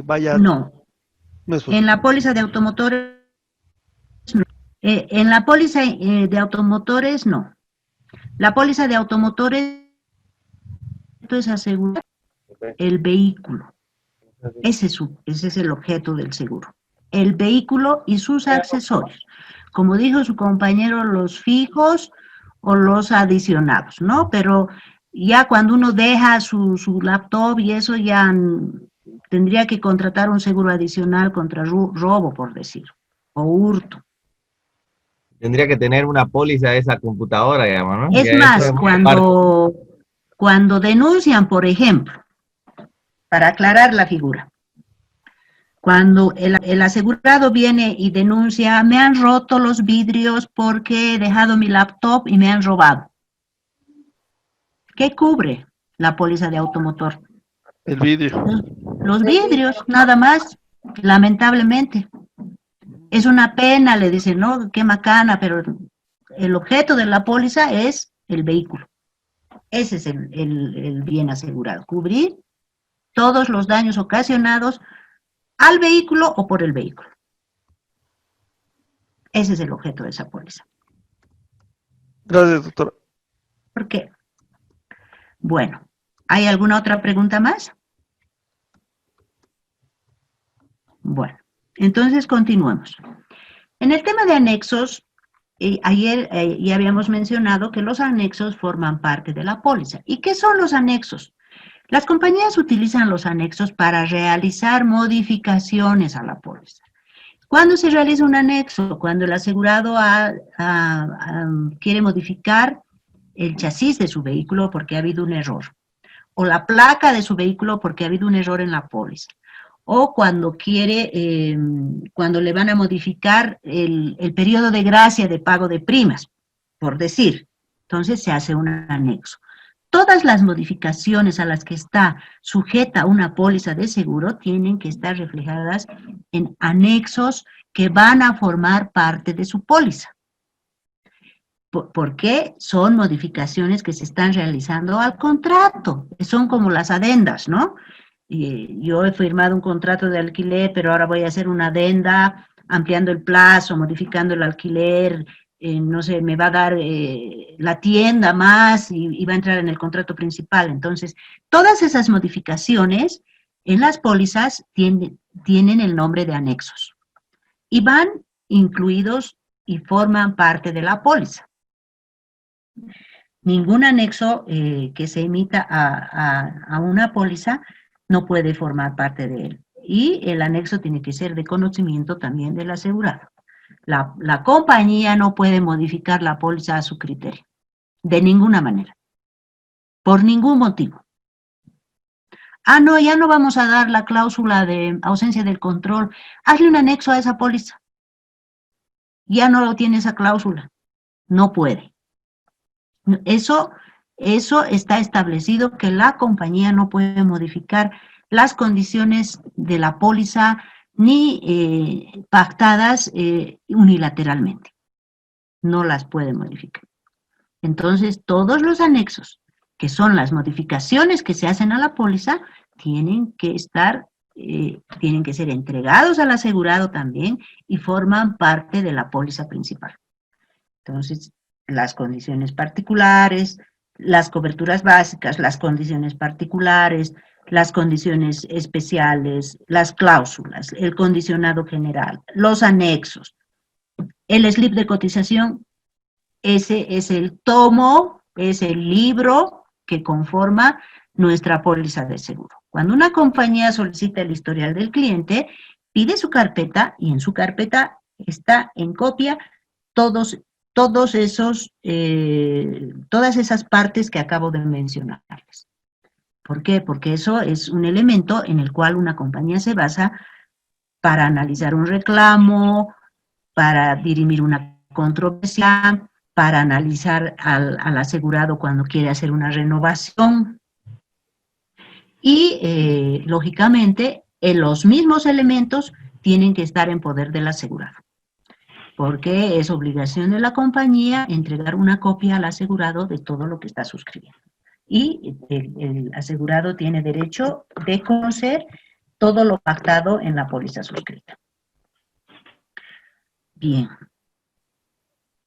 vaya? No. No es posible. En la póliza de automotores, no. En la póliza de automotores, no. La póliza de automotores es asegurar el vehículo. Ese es el objeto del seguro. El vehículo y sus accesorios. Como dijo su compañero, los fijos o los adicionados, ¿no? Pero ya cuando uno deja su laptop y eso ya tendría que contratar un seguro adicional contra robo, por decir, o hurto. Tendría que tener una póliza de esa computadora, digamos, ¿no? Es más, cuando denuncian, por ejemplo, para aclarar la figura, cuando el asegurado viene y denuncia, me han roto los vidrios porque he dejado mi laptop y me han robado. ¿Qué cubre? la póliza de automotor? El vidrio. Los vidrios, nada más, lamentablemente. Es una pena, le dicen, no, qué macana, pero el objeto de la póliza es el vehículo. Ese es el bien asegurado, cubrir todos los daños ocasionados al vehículo o por el vehículo. Ese es el objeto de esa póliza. Gracias, doctora. ¿Por qué? Bueno, ¿hay alguna otra pregunta más? Bueno, entonces continuemos. En el tema de anexos, ayer ya habíamos mencionado que los anexos forman parte de la póliza. ¿Y qué son los anexos? Las compañías utilizan los anexos para realizar modificaciones a la póliza. ¿Cuándo se realiza un anexo? Cuando el asegurado quiere modificar el chasis de su vehículo porque ha habido un error, o la placa de su vehículo porque ha habido un error en la póliza, o cuando cuando le van a modificar el periodo de gracia de pago de primas, por decir. Entonces se hace un anexo. Todas las modificaciones a las que está sujeta una póliza de seguro tienen que estar reflejadas en anexos que van a formar parte de su póliza. Porque son modificaciones que se están realizando al contrato. Son como las adendas, ¿no? Yo he firmado un contrato de alquiler, pero ahora voy a hacer una adenda ampliando el plazo, modificando el alquiler, no sé, me va a dar la tienda más y va a entrar en el contrato principal. Entonces, todas esas modificaciones en las pólizas tienen el nombre de anexos y van incluidos y forman parte de la póliza. Ningún anexo que se emita a una póliza no puede formar parte de él. Y el anexo tiene que ser de conocimiento también del asegurado. La compañía no puede modificar la póliza a su criterio, de ninguna manera, por ningún motivo. Ah, no, ya no vamos a dar la cláusula de ausencia del control. Hazle un anexo a esa póliza. Ya no lo tiene esa cláusula. No puede. Eso está establecido, que la compañía no puede modificar las condiciones de la póliza ni pactadas unilateralmente. No las puede modificar. Entonces, todos los anexos, que son las modificaciones que se hacen a la póliza, tienen que ser entregados al asegurado también y forman parte de la póliza principal. Entonces, las condiciones particulares, las coberturas básicas, las condiciones particulares, las condiciones especiales, las cláusulas, el condicionado general, los anexos, el slip de cotización, ese es el tomo, es el libro que conforma nuestra póliza de seguro. Cuando una compañía solicita el historial del cliente, pide su carpeta y en su carpeta está en copia todas esas partes que acabo de mencionarles. ¿Por qué? Porque eso es un elemento en el cual una compañía se basa para analizar un reclamo, para dirimir una controversia, para analizar al asegurado cuando quiere hacer una renovación. Y, lógicamente, los mismos elementos tienen que estar en poder del asegurado, porque es obligación de la compañía entregar una copia al asegurado de todo lo que está suscribiendo. Y el asegurado tiene derecho de conocer todo lo pactado en la póliza suscrita. Bien.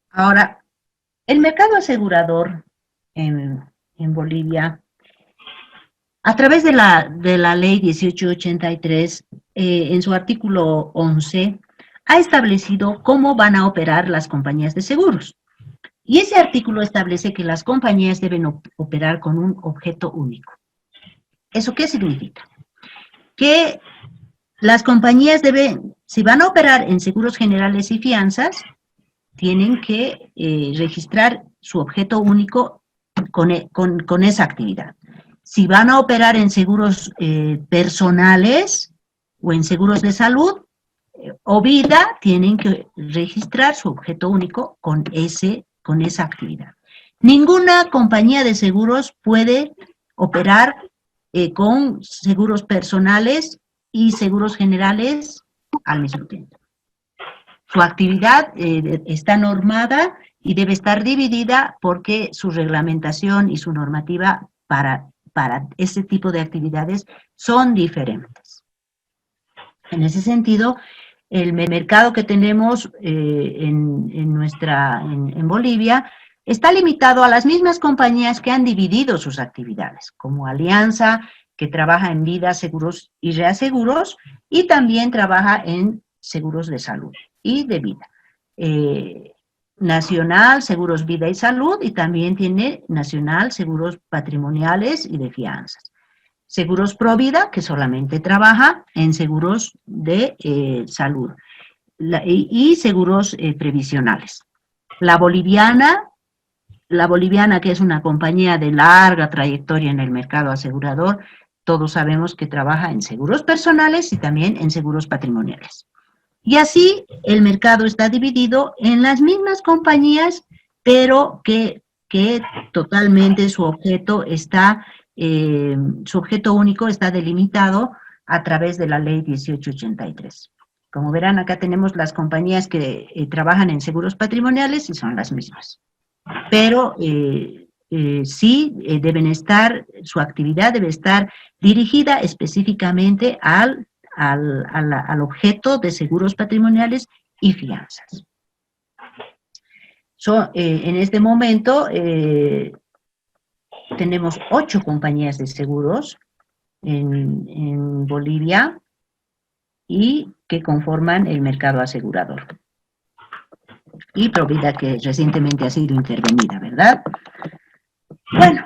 Ahora, el mercado asegurador en Bolivia, a través de la ley 1883, en su artículo 11, ha establecido cómo van a operar las compañías de seguros. Y ese artículo establece que las compañías deben operar con un objeto único. ¿Eso qué significa? Que las compañías si van a operar en seguros generales y fianzas, tienen que registrar su objeto único con esa actividad. Si van a operar en seguros personales o en seguros de salud o vida, tienen que registrar su objeto único con esa actividad. Ninguna compañía de seguros puede operar con seguros personales y seguros generales al mismo tiempo. Su actividad está normada y debe estar dividida porque su reglamentación y su normativa para ese tipo de actividades son diferentes. En ese sentido, el mercado que tenemos en Bolivia está limitado a las mismas compañías que han dividido sus actividades, como Alianza, que trabaja en vida, seguros y reaseguros, y también trabaja en seguros de salud y de vida. Nacional, seguros vida y salud, y también tiene Nacional, seguros patrimoniales y de fianzas. Seguros Provida, que solamente trabaja en seguros de salud, y seguros previsionales. La boliviana, que es una compañía de larga trayectoria en el mercado asegurador, todos sabemos que trabaja en seguros personales y también en seguros patrimoniales. Y así el mercado está dividido en las mismas compañías, pero que totalmente su objeto único está delimitado a través de la ley 1883. Como verán, acá tenemos las compañías que trabajan en seguros patrimoniales y son las mismas. Pero sí deben estar, su actividad debe estar dirigida específicamente al objeto de seguros patrimoniales y fianzas. En este momento tenemos 8 compañías de seguros en Bolivia y que conforman el mercado asegurador. Y Provida, que recientemente ha sido intervenida, ¿verdad? Bueno,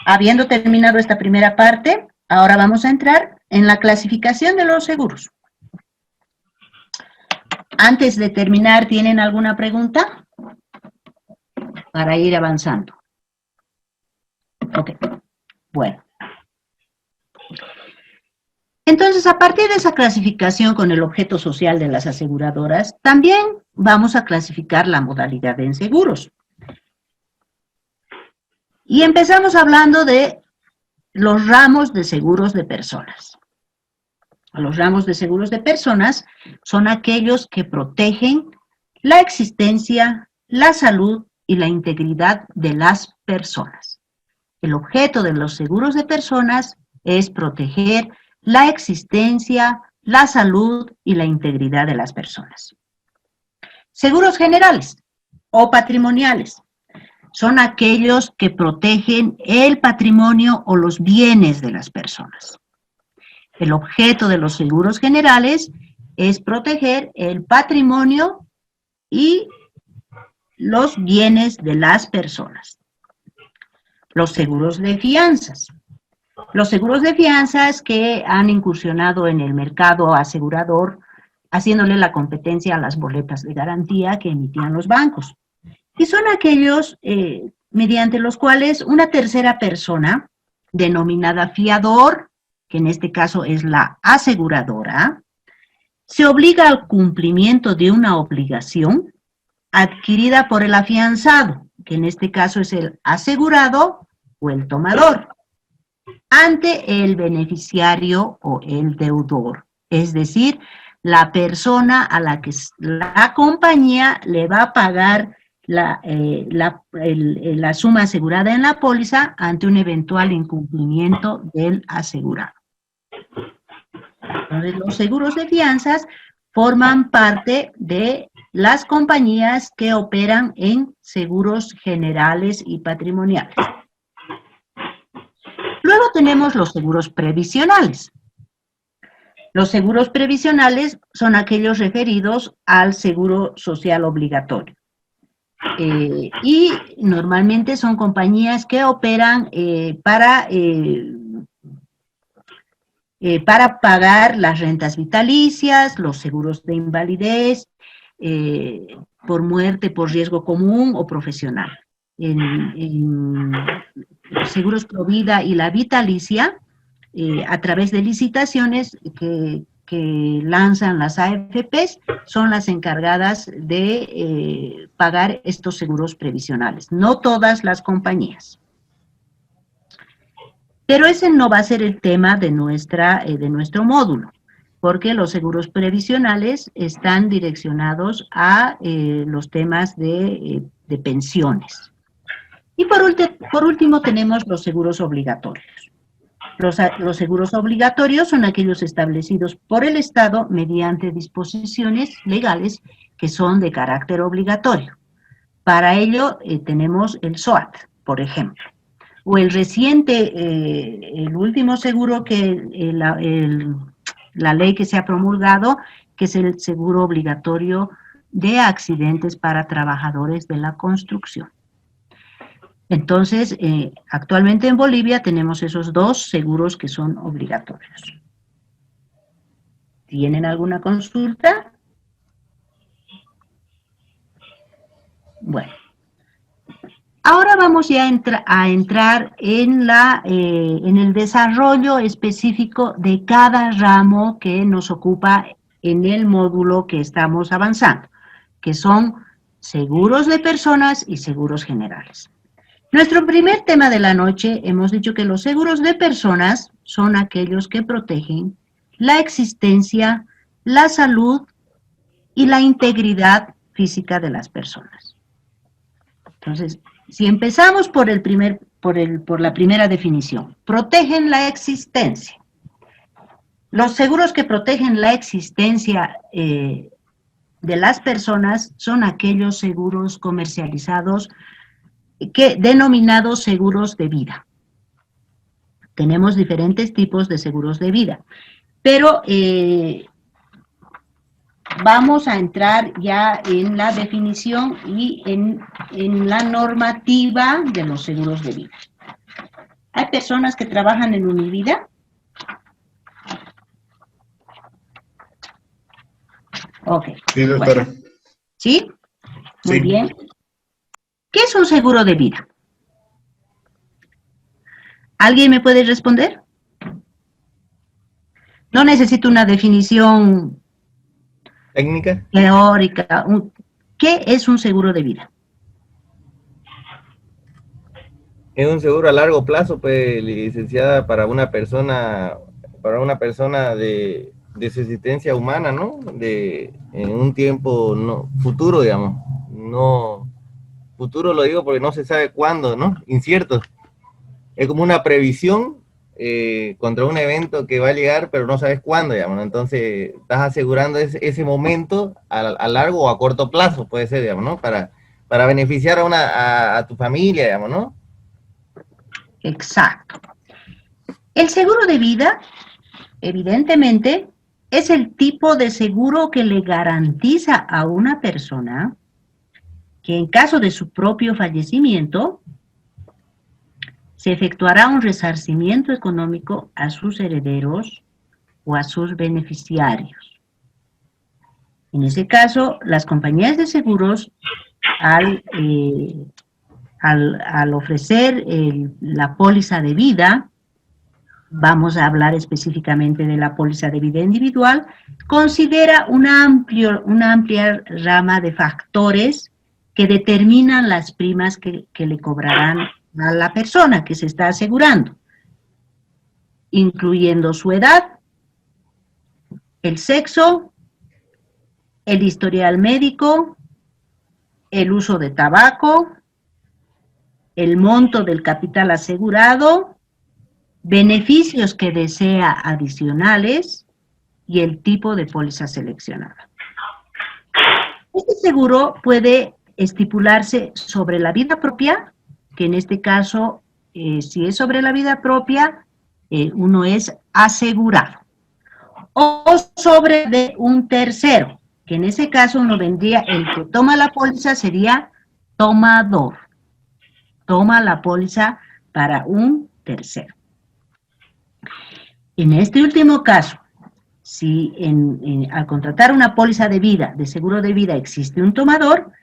habiendo terminado esta primera parte, ahora vamos a entrar en la clasificación de los seguros. Antes de terminar, ¿tienen alguna pregunta? Para ir avanzando. Ok, bueno. Entonces, a partir de esa clasificación con el objeto social de las aseguradoras, también vamos a clasificar la modalidad en seguros. Y empezamos hablando de los ramos de seguros de personas. Los ramos de seguros de personas son aquellos que protegen la existencia, la salud y la integridad de las personas. El objeto de los seguros de personas es proteger la existencia, la salud y la integridad de las personas. Seguros generales o patrimoniales son aquellos que protegen el patrimonio o los bienes de las personas. El objeto de los seguros generales es proteger el patrimonio y los bienes de las personas. Los seguros de fianzas. Los seguros de fianzas que han incursionado en el mercado asegurador, haciéndole la competencia a las boletas de garantía que emitían los bancos. Y son aquellos mediante los cuales una tercera persona, denominada fiador, que en este caso es la aseguradora, se obliga al cumplimiento de una obligación adquirida por el afianzado, que en este caso es el asegurado o el tomador, ante el beneficiario o el deudor, es decir, la persona a la que la compañía le va a pagar la suma asegurada en la póliza ante un eventual incumplimiento del asegurado. Entonces, los seguros de fianzas forman parte de las compañías que operan en seguros generales y patrimoniales. Luego tenemos los seguros previsionales. Los seguros previsionales son aquellos referidos al seguro social obligatorio. Y normalmente son compañías que operan para pagar las rentas vitalicias, los seguros de invalidez, por muerte, por riesgo común o profesional. En los seguros Provida y la vitalicia, a través de licitaciones que lanzan las AFPs, son las encargadas de pagar estos seguros previsionales, no todas las compañías. Pero ese no va a ser el tema de nuestro módulo, porque los seguros previsionales están direccionados a los temas de pensiones. Y por último tenemos los seguros obligatorios. Los seguros obligatorios son aquellos establecidos por el Estado mediante disposiciones legales que son de carácter obligatorio. Para ello tenemos el SOAT, por ejemplo, o el reciente, el último seguro que la ley que se ha promulgado, que es el seguro obligatorio de accidentes para trabajadores de la construcción. Entonces, actualmente en Bolivia tenemos esos dos seguros que son obligatorios. ¿Tienen alguna consulta? Bueno. Ahora vamos ya a entrar en el desarrollo específico de cada ramo que nos ocupa en el módulo que estamos avanzando, que son seguros de personas y seguros generales. Nuestro primer tema de la noche, hemos dicho que los seguros de personas son aquellos que protegen la existencia, la salud y la integridad física de las personas. Entonces, si empezamos por la primera definición, protegen la existencia. Los seguros que protegen la existencia de las personas son aquellos seguros comercializados denominados seguros de vida. Tenemos diferentes tipos de seguros de vida, pero vamos a entrar ya en la definición y en la normativa de los seguros de vida. ¿Hay personas que trabajan en Univida? Ok. Sí, doctora. Bueno. ¿Sí? Muy Sí. bien. ¿Qué es un seguro de vida? ¿Alguien me puede responder? No necesito una definición ¿Técnica? teórica. ¿Qué es un seguro de vida? Es un seguro a largo plazo, pues, licenciada, para una persona de subsistencia humana, ¿no? En un tiempo futuro, digamos. No, futuro lo digo porque no se sabe cuándo, ¿no? Incierto. Es como una previsión contra un evento que va a llegar, pero no sabes cuándo, digamos, ¿no? Entonces, estás asegurando ese momento a largo o a corto plazo, puede ser, digamos, ¿no? Para beneficiar a tu familia, digamos, ¿no? Exacto. El seguro de vida, evidentemente, es el tipo de seguro que le garantiza a una persona que en caso de su propio fallecimiento se efectuará un resarcimiento económico a sus herederos o a sus beneficiarios. En ese caso, las compañías de seguros, al ofrecer la póliza de vida, vamos a hablar específicamente de la póliza de vida individual, considera una amplia rama de factores que determinan las primas que le cobrarán a la persona que se está asegurando, incluyendo su edad, el sexo, el historial médico, el uso de tabaco, el monto del capital asegurado, beneficios que desea adicionales y el tipo de póliza seleccionada. Este seguro puede estipularse sobre la vida propia, que en este caso, si es sobre la vida propia, uno es asegurado, o sobre de un tercero, que en ese caso uno vendría, el que toma la póliza sería tomador, toma la póliza para un tercero. En este último caso, si al contratar una póliza de vida, de seguro de vida, existe un tomador,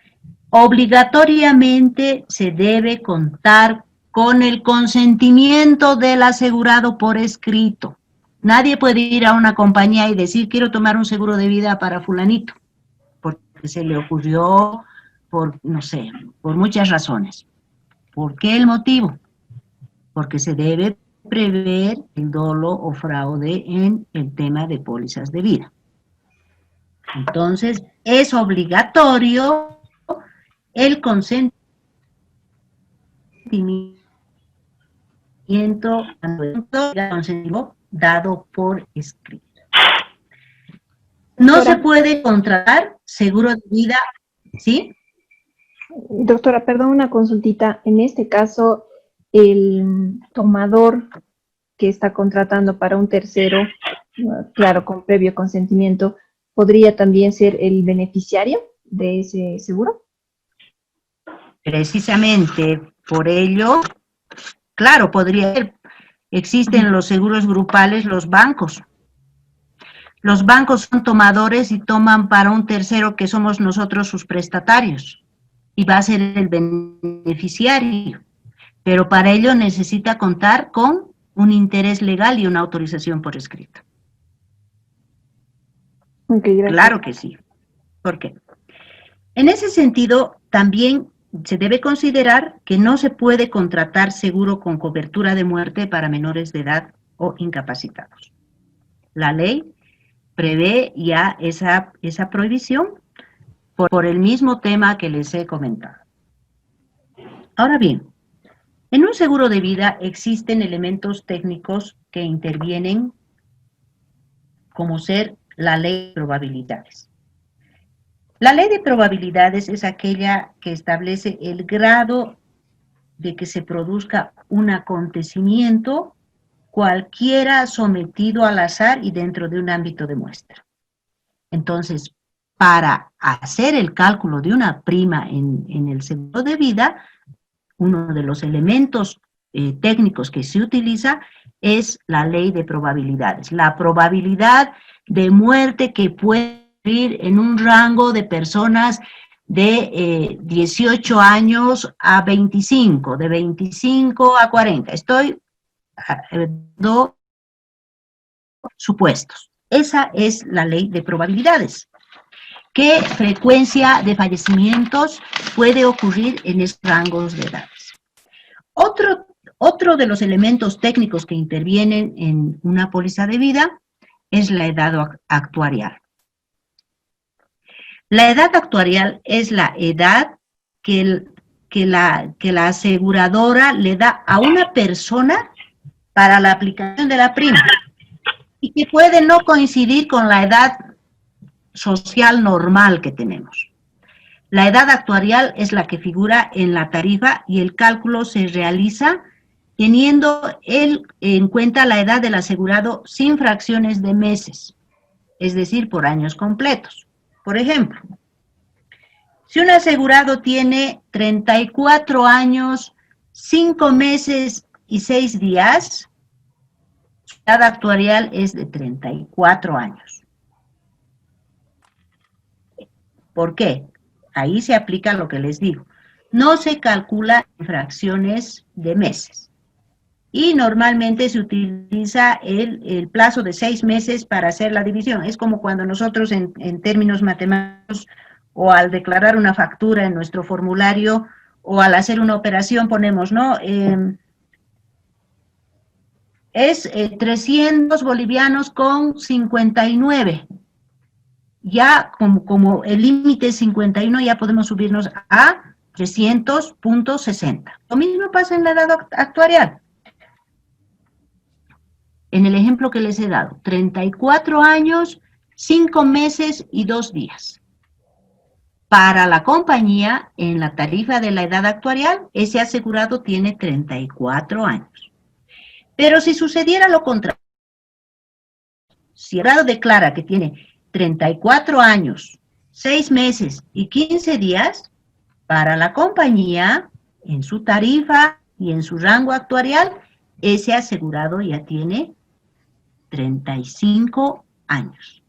obligatoriamente se debe contar con el consentimiento del asegurado por escrito. Nadie puede ir a una compañía y decir, quiero tomar un seguro de vida para fulanito, porque se le ocurrió no sé, por muchas razones. ¿Por qué el motivo? Porque se debe prever el dolo o fraude en el tema de pólizas de vida. Entonces, es obligatorio el consentimiento dado por escrito. No se puede contratar seguro de vida, ¿sí? Doctora, perdón, una consultita. En este caso, el tomador que está contratando para un tercero, claro, con previo consentimiento, ¿podría también ser el beneficiario de ese seguro? Precisamente por ello, claro, podría ser. Existen los seguros grupales, los bancos. Los bancos son tomadores y toman para un tercero que somos nosotros sus prestatarios. Y va a ser el beneficiario. Pero para ello necesita contar con un interés legal y una autorización por escrito. Okay, gracias. Claro que sí. ¿Por qué? En ese sentido, también se debe considerar que no se puede contratar seguro con cobertura de muerte para menores de edad o incapacitados. La ley prevé ya esa prohibición por el mismo tema que les he comentado. Ahora bien, en un seguro de vida existen elementos técnicos que intervienen como ser la ley de probabilidades. La ley de probabilidades es aquella que establece el grado de que se produzca un acontecimiento cualquiera sometido al azar y dentro de un ámbito de muestra. Entonces, para hacer el cálculo de una prima en el seguro de vida, uno de los elementos técnicos que se utiliza es la ley de probabilidades. La probabilidad de muerte que puede ir en un rango de personas de 18 años a 25, de 25 a 40. Estoy dando supuestos. Esa es la ley de probabilidades. ¿Qué frecuencia de fallecimientos puede ocurrir en estos rangos de edades? Otro de los elementos técnicos que intervienen en una póliza de vida es la edad actuarial. La edad actuarial es la edad que la aseguradora le da a una persona para la aplicación de la prima y que puede no coincidir con la edad social normal que tenemos. La edad actuarial es la que figura en la tarifa y el cálculo se realiza teniendo en cuenta la edad del asegurado sin fracciones de meses, es decir, por años completos. Por ejemplo, si un asegurado tiene 34 años, 5 meses y 6 días, su edad actuarial es de 34 años. ¿Por qué? Ahí se aplica lo que les digo. No se calcula en fracciones de meses. Y normalmente se utiliza el plazo de 6 meses para hacer la división. Es como cuando nosotros en términos matemáticos o al declarar una factura en nuestro formulario o al hacer una operación ponemos, ¿no? Es 300 bolivianos con 59. Ya como el límite es 51, ya podemos subirnos a 300.60. Lo mismo pasa en la edad actuarial. En el ejemplo que les he dado, 34 años, 5 meses y 2 días. Para la compañía, en la tarifa de la edad actuarial, ese asegurado tiene 34 años. Pero si sucediera lo contrario, si el asegurado declara que tiene 34 años, 6 meses y 15 días, para la compañía, en su tarifa y en su rango actuarial, ese asegurado ya tiene 35 años.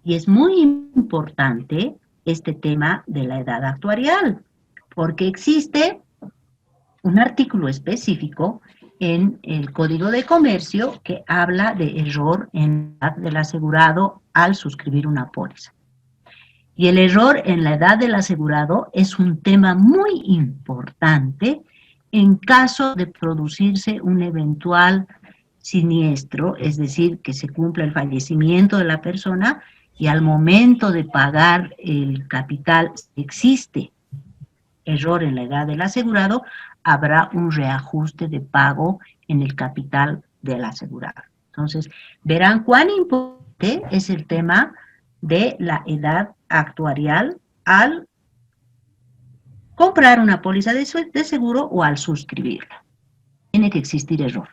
Y es muy importante este tema de la edad actuarial, porque existe un artículo específico en el Código de Comercio que habla de error en la edad del asegurado al suscribir una póliza. Y el error en la edad del asegurado es un tema muy importante en caso de producirse un eventual siniestro, es decir, que se cumpla el fallecimiento de la persona y al momento de pagar el capital, si existe error en la edad del asegurado, habrá un reajuste de pago en el capital del asegurado. Entonces, verán cuán importante es el tema de la edad actuarial al comprar una póliza de seguro o al suscribirla. Tiene que existir error.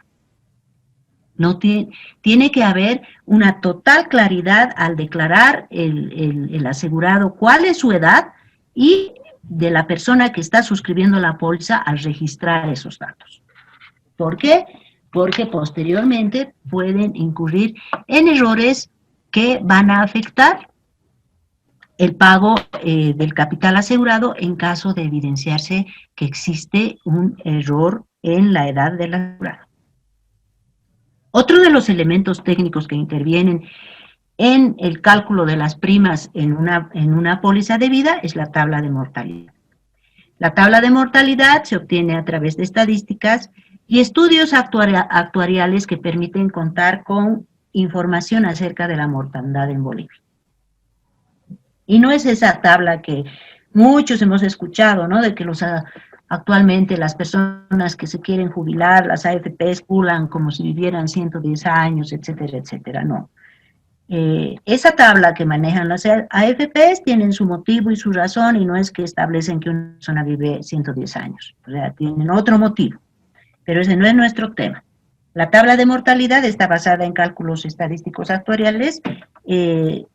No tiene que haber una total claridad al declarar el asegurado cuál es su edad y de la persona que está suscribiendo la póliza al registrar esos datos. ¿Por qué? Porque posteriormente pueden incurrir en errores que van a afectar el pago del capital asegurado en caso de evidenciarse que existe un error en la edad del asegurado. Otro de los elementos técnicos que intervienen en el cálculo de las primas en una póliza de vida es la tabla de mortalidad. La tabla de mortalidad se obtiene a través de estadísticas y estudios actuariales que permiten contar con información acerca de la mortandad en Bolivia. Y no es esa tabla que muchos hemos escuchado, ¿no? De que actualmente las personas que se quieren jubilar, las AFPs, jubilan como si vivieran 110 años, etcétera, etcétera, no. Esa tabla que manejan las AFPs tienen su motivo y su razón y no es que establecen que una persona vive 110 años, o sea, tienen otro motivo, pero ese no es nuestro tema. La tabla de mortalidad está basada en cálculos estadísticos actuariales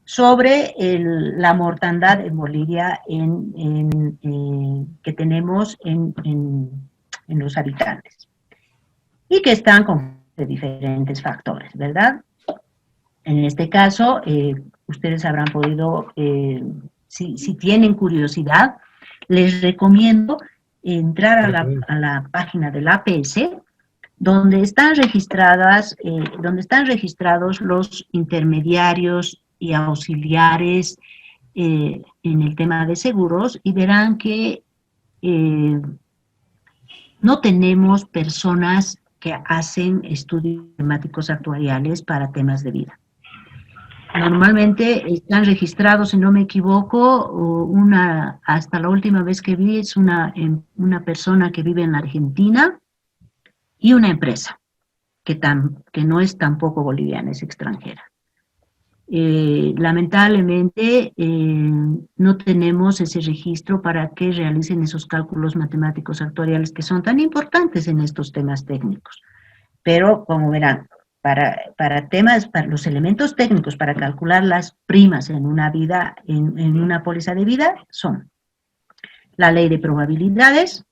sobre la mortandad en Bolivia que tenemos en los habitantes y que están con diferentes factores, ¿verdad? En este caso, ustedes habrán podido, si tienen curiosidad, les recomiendo entrar a la página del APS, donde están registrados los intermediarios y auxiliares en el tema de seguros, y verán que no tenemos personas que hacen estudios temáticos actuariales para temas de vida. Normalmente están registrados, si no me equivoco, hasta la última vez que vi, es una persona que vive en la Argentina y una empresa que no es tampoco boliviana, es extranjera. Lamentablemente no tenemos ese registro para que realicen esos cálculos matemáticos actuariales que son tan importantes en estos temas técnicos. Pero, como verán, para los elementos técnicos para calcular las primas en una póliza de vida son la ley de probabilidades,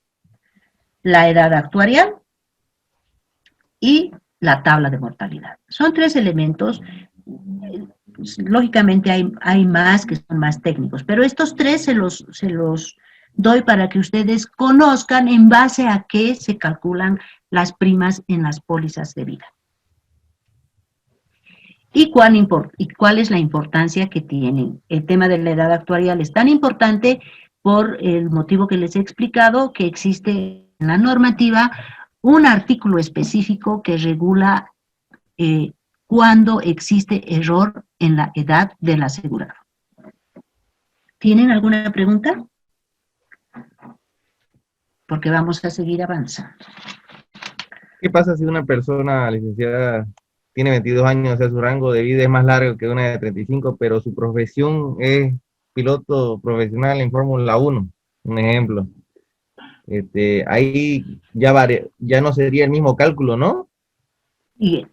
la edad actuarial y la tabla de mortalidad. Son tres elementos. Lógicamente hay más que son más técnicos, pero estos tres se los doy para que ustedes conozcan en base a qué se calculan las primas en las pólizas de vida. ¿Y cuál es la importancia que tienen? El tema de la edad actuarial es tan importante por el motivo que les he explicado, que existe en la normativa un artículo específico que regula cuando existe error en la edad del asegurado. ¿Tienen alguna pregunta? Porque vamos a seguir avanzando. ¿Qué pasa si una persona licenciada tiene 22 años, o sea, su rango de vida es más largo que una de 35, pero su profesión es piloto profesional en Fórmula 1, un ejemplo? Ahí ya no sería el mismo cálculo, ¿no? Y,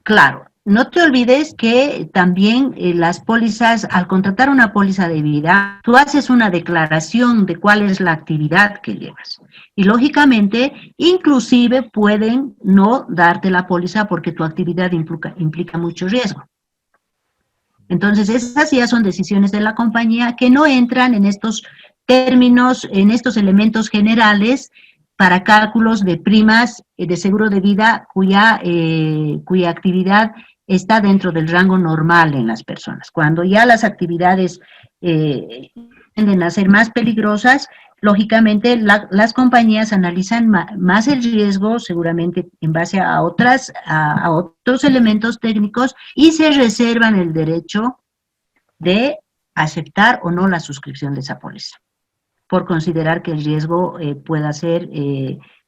claro, no te olvides que también las pólizas, al contratar una póliza de vida, tú haces una declaración de cuál es la actividad que llevas. Y lógicamente, inclusive pueden no darte la póliza porque tu actividad implica mucho riesgo. Entonces, esas ya son decisiones de la compañía que no entran en estos términos, en estos elementos generales para cálculos de primas de seguro de vida cuya actividad está dentro del rango normal en las personas. Cuando ya las actividades tienden a ser más peligrosas, lógicamente las compañías analizan más el riesgo, seguramente en base a otros elementos técnicos, y se reservan el derecho de aceptar o no la suscripción de esa póliza, por considerar que el riesgo pueda ser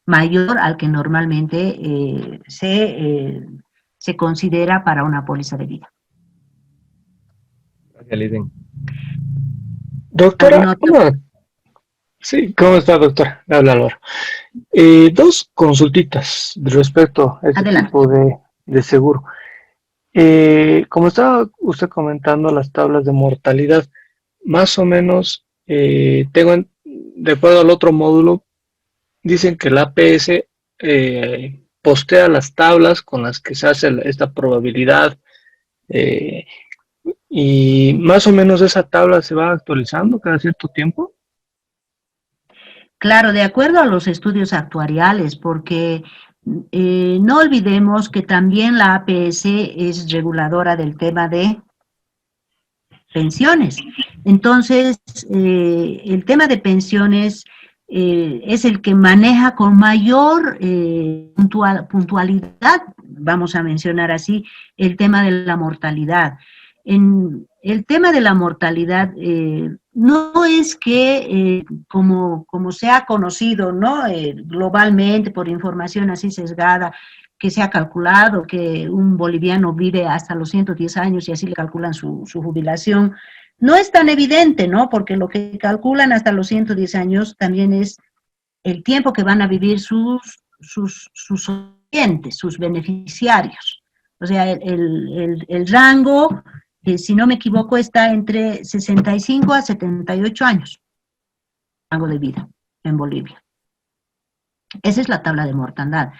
mayor al que normalmente se considera para una póliza de vida. Gracias, Licen. Doctora, sí, ¿cómo está, doctora? Le habla Álvaro. Dos consultitas respecto a este tipo de seguro. Como estaba usted comentando las tablas de mortalidad, más o menos, de acuerdo al otro módulo, dicen que la APS postea las tablas con las que se hace esta probabilidad, y más o menos esa tabla se va actualizando cada cierto tiempo. Claro, de acuerdo a los estudios actuariales, porque no olvidemos que también la APS es reguladora del tema de pensiones. Entonces, el tema de pensiones es el que maneja con mayor puntualidad, vamos a mencionar así, el tema de la mortalidad. En el tema de la mortalidad, no es que, como se ha conocido, ¿no? Globalmente, por información así sesgada, que se ha calculado que un boliviano vive hasta los 110 años y así le calculan su jubilación. No es tan evidente, ¿no? Porque lo que calculan hasta los 110 años también es el tiempo que van a vivir sus oyentes, sus beneficiarios. O sea, el rango, si no me equivoco, está entre 65 a 78 años, rango de vida en Bolivia. Esa es la tabla de mortandad.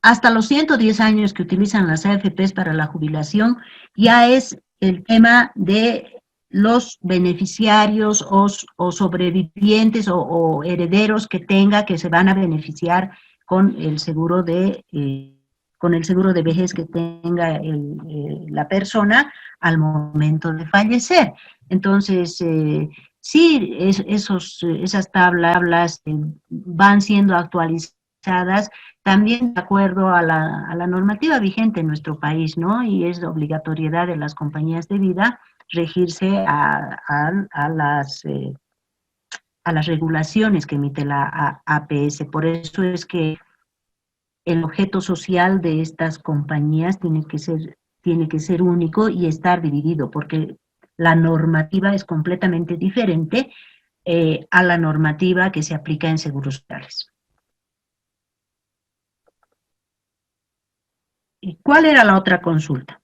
Hasta los 110 años que utilizan las AFPs para la jubilación, ya es el tema de los beneficiarios o sobrevivientes o herederos que tenga, que se van a beneficiar con el seguro de vejez que tenga la persona al momento de fallecer. Entonces, sí, esas tablas van siendo actualizadas también de acuerdo a la normativa vigente en nuestro país, ¿no? Y es la obligatoriedad de las compañías de vida regirse a las regulaciones que emite la APS. Por eso es que el objeto social de estas compañías tiene que ser único y estar dividido, porque la normativa es completamente diferente a la normativa que se aplica en seguros sociales. ¿Y cuál era la otra consulta?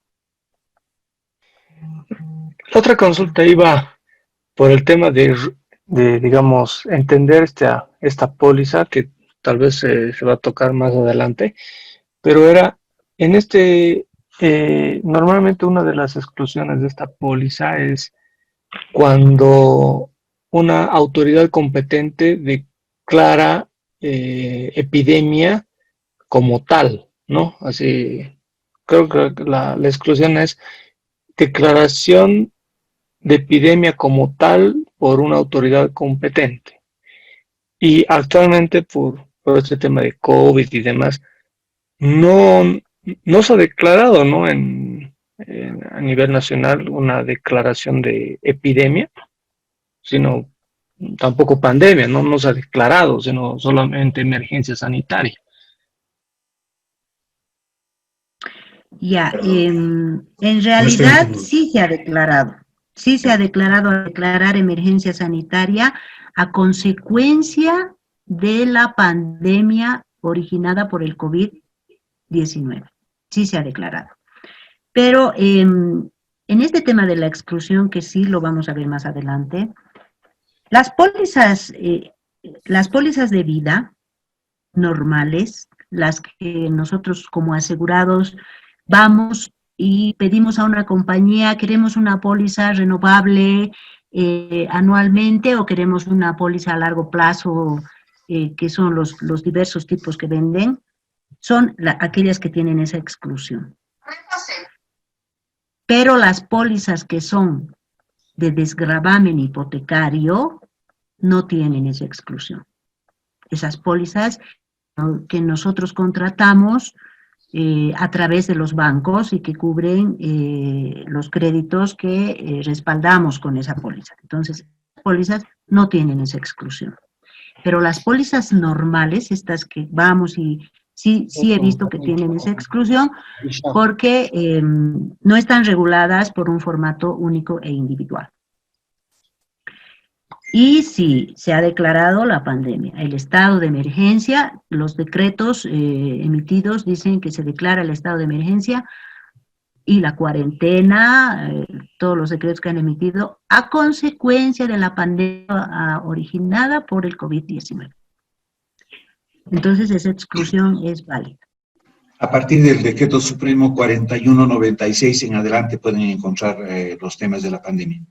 La otra consulta iba por el tema de digamos, entender esta póliza que tal vez se va a tocar más adelante, pero era, normalmente una de las exclusiones de esta póliza es cuando una autoridad competente declara epidemia como tal, ¿no? Así, creo que la exclusión es declaración de epidemia como tal por una autoridad competente. Y actualmente por este tema de COVID y demás, no se ha declarado, ¿no? A nivel nacional una declaración de epidemia, sino tampoco pandemia, no se ha declarado, sino solamente emergencia sanitaria. Ya, en realidad sí se ha declarado. Sí se ha declarado a declarar emergencia sanitaria a consecuencia de la pandemia originada por el COVID-19. Sí se ha declarado. Pero en este tema de la exclusión, que sí lo vamos a ver más adelante, las pólizas de vida normales, las que nosotros como asegurados vamos y pedimos a una compañía, queremos una póliza renovable anualmente o queremos una póliza a largo plazo, que son los diversos tipos que venden, son aquellas que tienen esa exclusión. Pero las pólizas que son de desgravamen hipotecario, no tienen esa exclusión. Esas pólizas, ¿no?, que nosotros contratamos a través de los bancos y que cubren los créditos que respaldamos con esa póliza. Entonces, las pólizas no tienen esa exclusión. Pero las pólizas normales, estas que vamos y sí he visto que tienen esa exclusión porque no están reguladas por un formato único e individual. Y si se ha declarado la pandemia, el estado de emergencia, los decretos emitidos dicen que se declara el estado de emergencia y la cuarentena, todos los decretos que han emitido a consecuencia de la pandemia originada por el COVID-19. Entonces esa exclusión es válida. A partir del Decreto Supremo 4196 en adelante pueden encontrar los temas de la pandemia.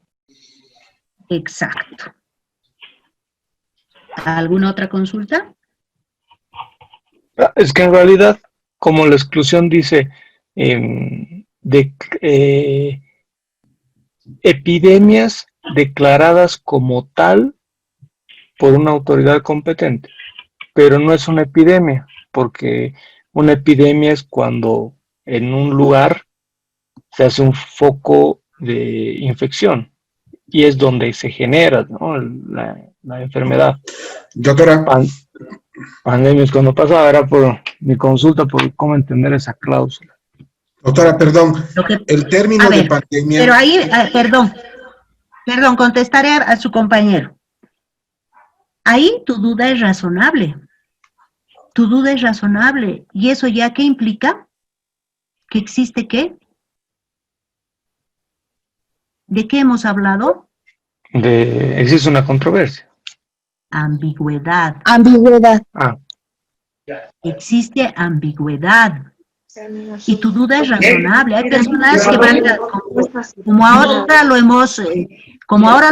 Exacto. ¿Alguna otra consulta? Es que en realidad, como la exclusión dice epidemias declaradas como tal por una autoridad competente, pero no es una epidemia, porque una epidemia es cuando en un lugar se hace un foco de infección y es donde se genera, ¿no?, la enfermedad. Doctora. Pandemias, cuando pasaba era por mi consulta por cómo entender esa cláusula. Doctora, perdón, el término de pandemia... Pero ahí, perdón, contestaré a su compañero. Ahí tu duda es razonable. Tu duda es razonable. ¿Y eso ya qué implica? ¿Que existe qué? ¿De qué hemos hablado? Existe una controversia. Ambigüedad. Ambigüedad. Ah. Existe ambigüedad. Y tu duda es razonable. Hay personas que van, como ahora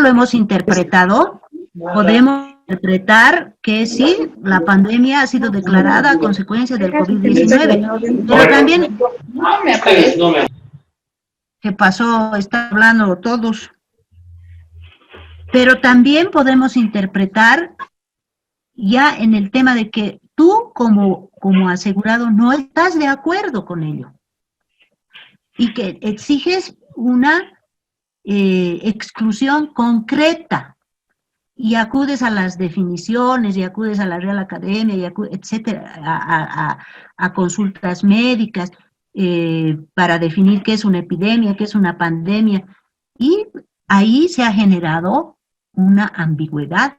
lo hemos interpretado, podemos interpretar que sí, la pandemia ha sido declarada a consecuencia del COVID-19. Pero también, ¿qué pasó? Está hablando todos. Pero también podemos interpretar ya en el tema de que tú como asegurado no estás de acuerdo con ello y que exiges una exclusión concreta y acudes a las definiciones y acudes a la Real Academia, y etcétera, a consultas médicas para definir qué es una epidemia, qué es una pandemia, y ahí se ha generado una ambigüedad,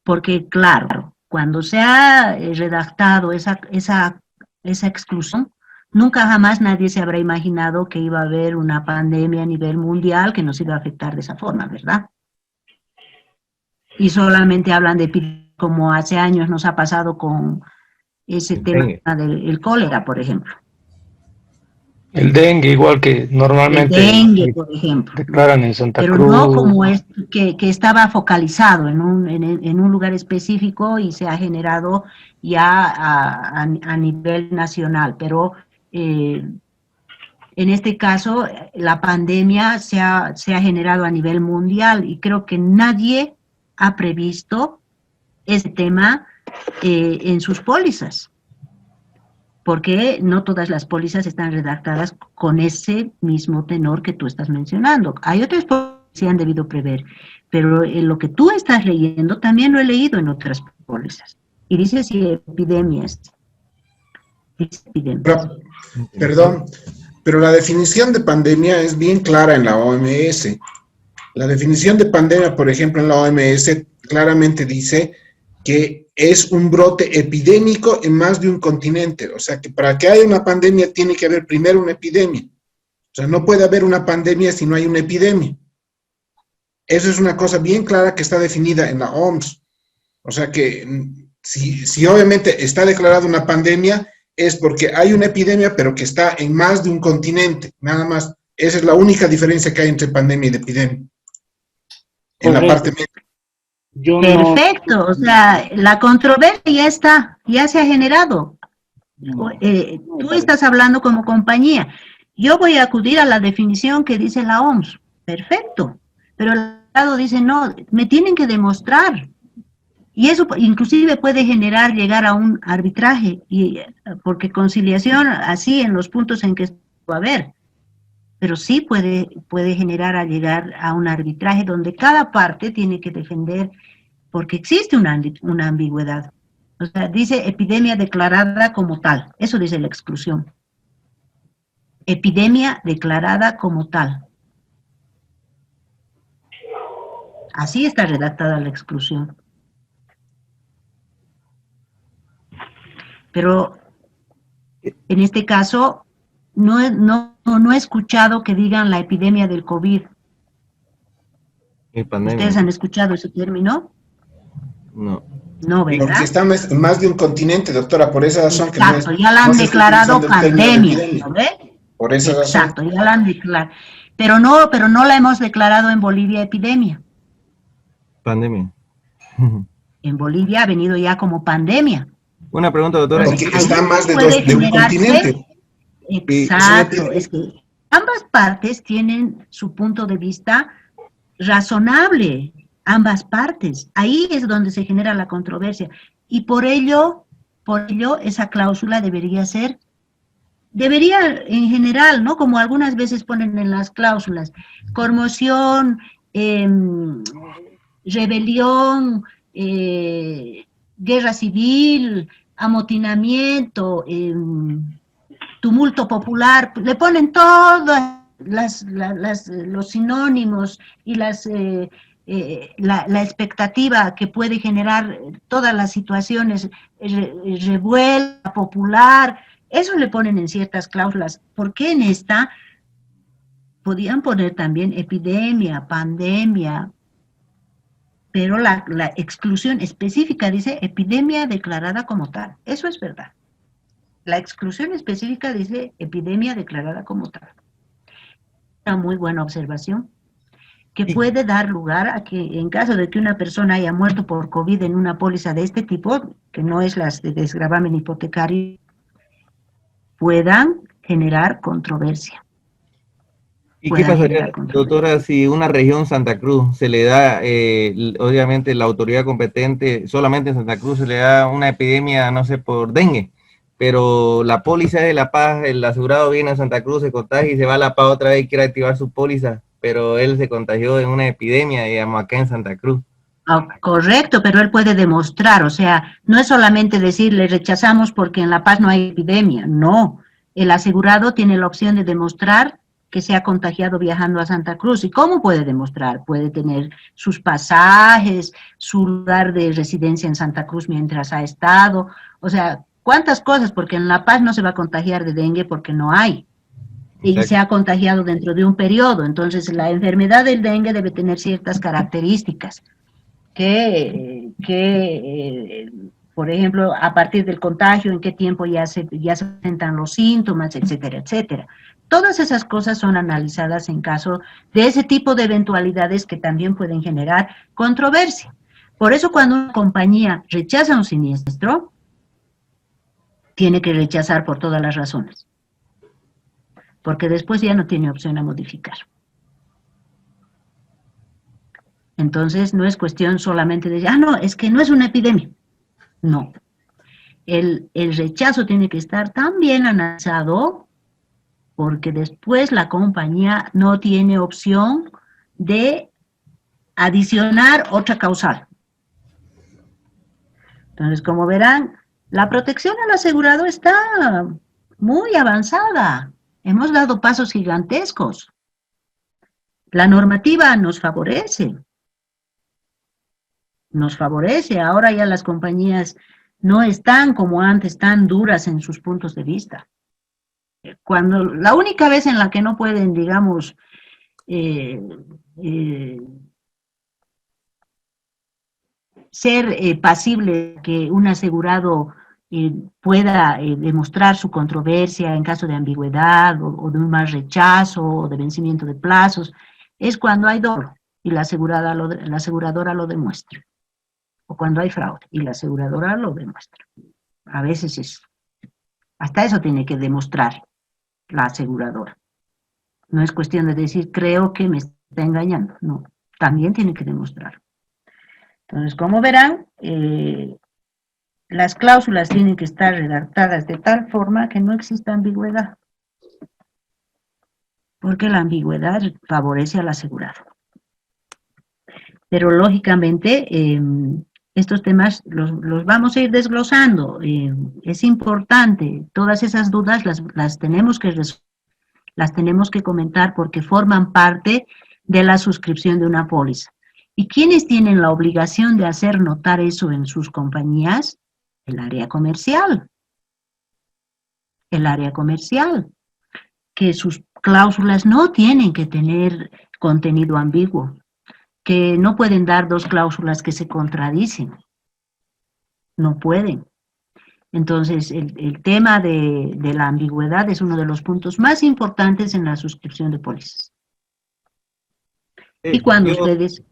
porque claro, cuando se ha redactado esa exclusión, nunca jamás nadie se habrá imaginado que iba a haber una pandemia a nivel mundial que nos iba a afectar de esa forma, ¿verdad? Y solamente hablan de epidemia como hace años nos ha pasado con ese tema del cólera, por ejemplo. El dengue, igual que normalmente el dengue, por ejemplo, declaran en Santa pero Cruz. No como es que estaba focalizado en un lugar específico y se ha generado ya a nivel nacional, pero en este caso la pandemia se ha generado a nivel mundial y creo que nadie ha previsto ese tema en sus pólizas, porque no todas las pólizas están redactadas con ese mismo tenor que tú estás mencionando. Hay otras pólizas que se han debido prever, pero lo que tú estás leyendo también lo he leído en otras pólizas. Y dice si epidemias. Perdón, pero la definición de pandemia es bien clara en la OMS. La definición de pandemia, por ejemplo, en la OMS claramente dice que es un brote epidémico en más de un continente. O sea, que para que haya una pandemia tiene que haber primero una epidemia. O sea, no puede haber una pandemia si no hay una epidemia. Eso es una cosa bien clara que está definida en la OMS. O sea que si obviamente está declarada una pandemia, es porque hay una epidemia, pero que está en más de un continente, nada más. Esa es la única diferencia que hay entre pandemia y epidemia. En la parte médica. Perfecto, o sea, la controversia ya está, ya se ha generado. Tú estás hablando como compañía. Yo voy a acudir a la definición que dice la OMS. Perfecto. Pero la asegurado dice, no, me tienen que demostrar. Y eso inclusive puede llegar a un arbitraje, porque conciliación así en los puntos en que va a haber, pero sí puede generar llegar a un arbitraje donde cada parte tiene que defender, porque existe una ambigüedad. O sea, dice epidemia declarada como tal, eso dice la exclusión. Epidemia declarada como tal. Así está redactada la exclusión. Pero en este caso no he escuchado que digan la epidemia del COVID. ¿Ustedes han escuchado ese término? No. No, ¿verdad? Porque está más de un continente, doctora, por esa razón. Exacto, que ya la han declarado pandemia, ¿no ve? Por esa razón. Exacto, ya la han declarado. Pero no la hemos declarado en Bolivia epidemia. Pandemia. En Bolivia ha venido ya como pandemia. Una pregunta, doctora. Porque está más de un continente. Exacto, es que ambas partes tienen su punto de vista razonable, ambas partes. Ahí es donde se genera la controversia. Y por ello esa cláusula debería en general, ¿no? Como algunas veces ponen en las cláusulas, conmoción, rebelión, guerra civil, amotinamiento, tumulto popular, le ponen todos los sinónimos y la expectativa que puede generar todas las situaciones, revuelta popular, eso le ponen en ciertas cláusulas. ¿Por qué en esta podían poner también epidemia, pandemia? Pero la exclusión específica dice epidemia declarada como tal. Eso es verdad. La exclusión específica dice epidemia declarada como tal. Una muy buena observación, que puede dar lugar a que en caso de que una persona haya muerto por COVID en una póliza de este tipo, que no es las de desgravamen hipotecario, puedan generar controversia. ¿Y qué pasaría, doctora, si una región Santa Cruz se le da, obviamente la autoridad competente, solamente en Santa Cruz se le da una epidemia, no sé, por dengue, pero la póliza de La Paz, el asegurado viene a Santa Cruz, se contagia y se va a La Paz otra vez y quiere activar su póliza, pero él se contagió en una epidemia, digamos, acá en Santa Cruz? Correcto, pero él puede demostrar, o sea, no es solamente decir, le rechazamos porque en La Paz no hay epidemia, no. El asegurado tiene la opción de demostrar que se ha contagiado viajando a Santa Cruz. ¿Y cómo puede demostrar? Puede tener sus pasajes, su lugar de residencia en Santa Cruz mientras ha estado, o sea, ¿cuántas cosas? Porque en La Paz no se va a contagiar de dengue porque no hay. Y se ha contagiado dentro de un periodo. Entonces, la enfermedad del dengue debe tener ciertas características que por ejemplo, a partir del contagio, en qué tiempo ya se presentan los síntomas, etcétera, etcétera. Todas esas cosas son analizadas en caso de ese tipo de eventualidades que también pueden generar controversia. Por eso, cuando una compañía rechaza un siniestro, tiene que rechazar por todas las razones, porque después ya no tiene opción a modificar. Entonces, no es cuestión solamente de, no, es que no es una epidemia. No. El rechazo tiene que estar tan bien analizado, porque después la compañía no tiene opción de adicionar otra causal. Entonces, como verán, la protección al asegurado está muy avanzada. Hemos dado pasos gigantescos. La normativa nos favorece. Nos favorece. Ahora ya las compañías no están como antes tan duras en sus puntos de vista. Cuando la única vez en la que no pueden, digamos, ser pasible que un asegurado pueda demostrar su controversia en caso de ambigüedad o de un mal rechazo o de vencimiento de plazos, es cuando hay dolo y la aseguradora lo demuestra. O cuando hay fraude y la aseguradora lo demuestra. A veces hasta eso tiene que demostrar la aseguradora. No es cuestión de decir, creo que me está engañando. No, También tiene que demostrar. Entonces, como verán, las cláusulas tienen que estar redactadas de tal forma que no exista ambigüedad, porque la ambigüedad favorece al asegurado. Pero lógicamente, estos temas los vamos a ir desglosando. Es importante, todas esas dudas las tenemos que comentar porque forman parte de la suscripción de una póliza. ¿Y quiénes tienen la obligación de hacer notar eso en sus compañías? El área comercial. El área comercial. Que sus cláusulas no tienen que tener contenido ambiguo, que no pueden dar dos cláusulas que se contradicen. No pueden. Entonces, el tema de la ambigüedad es uno de los puntos más importantes en la suscripción de pólizas. Y cuando ustedes...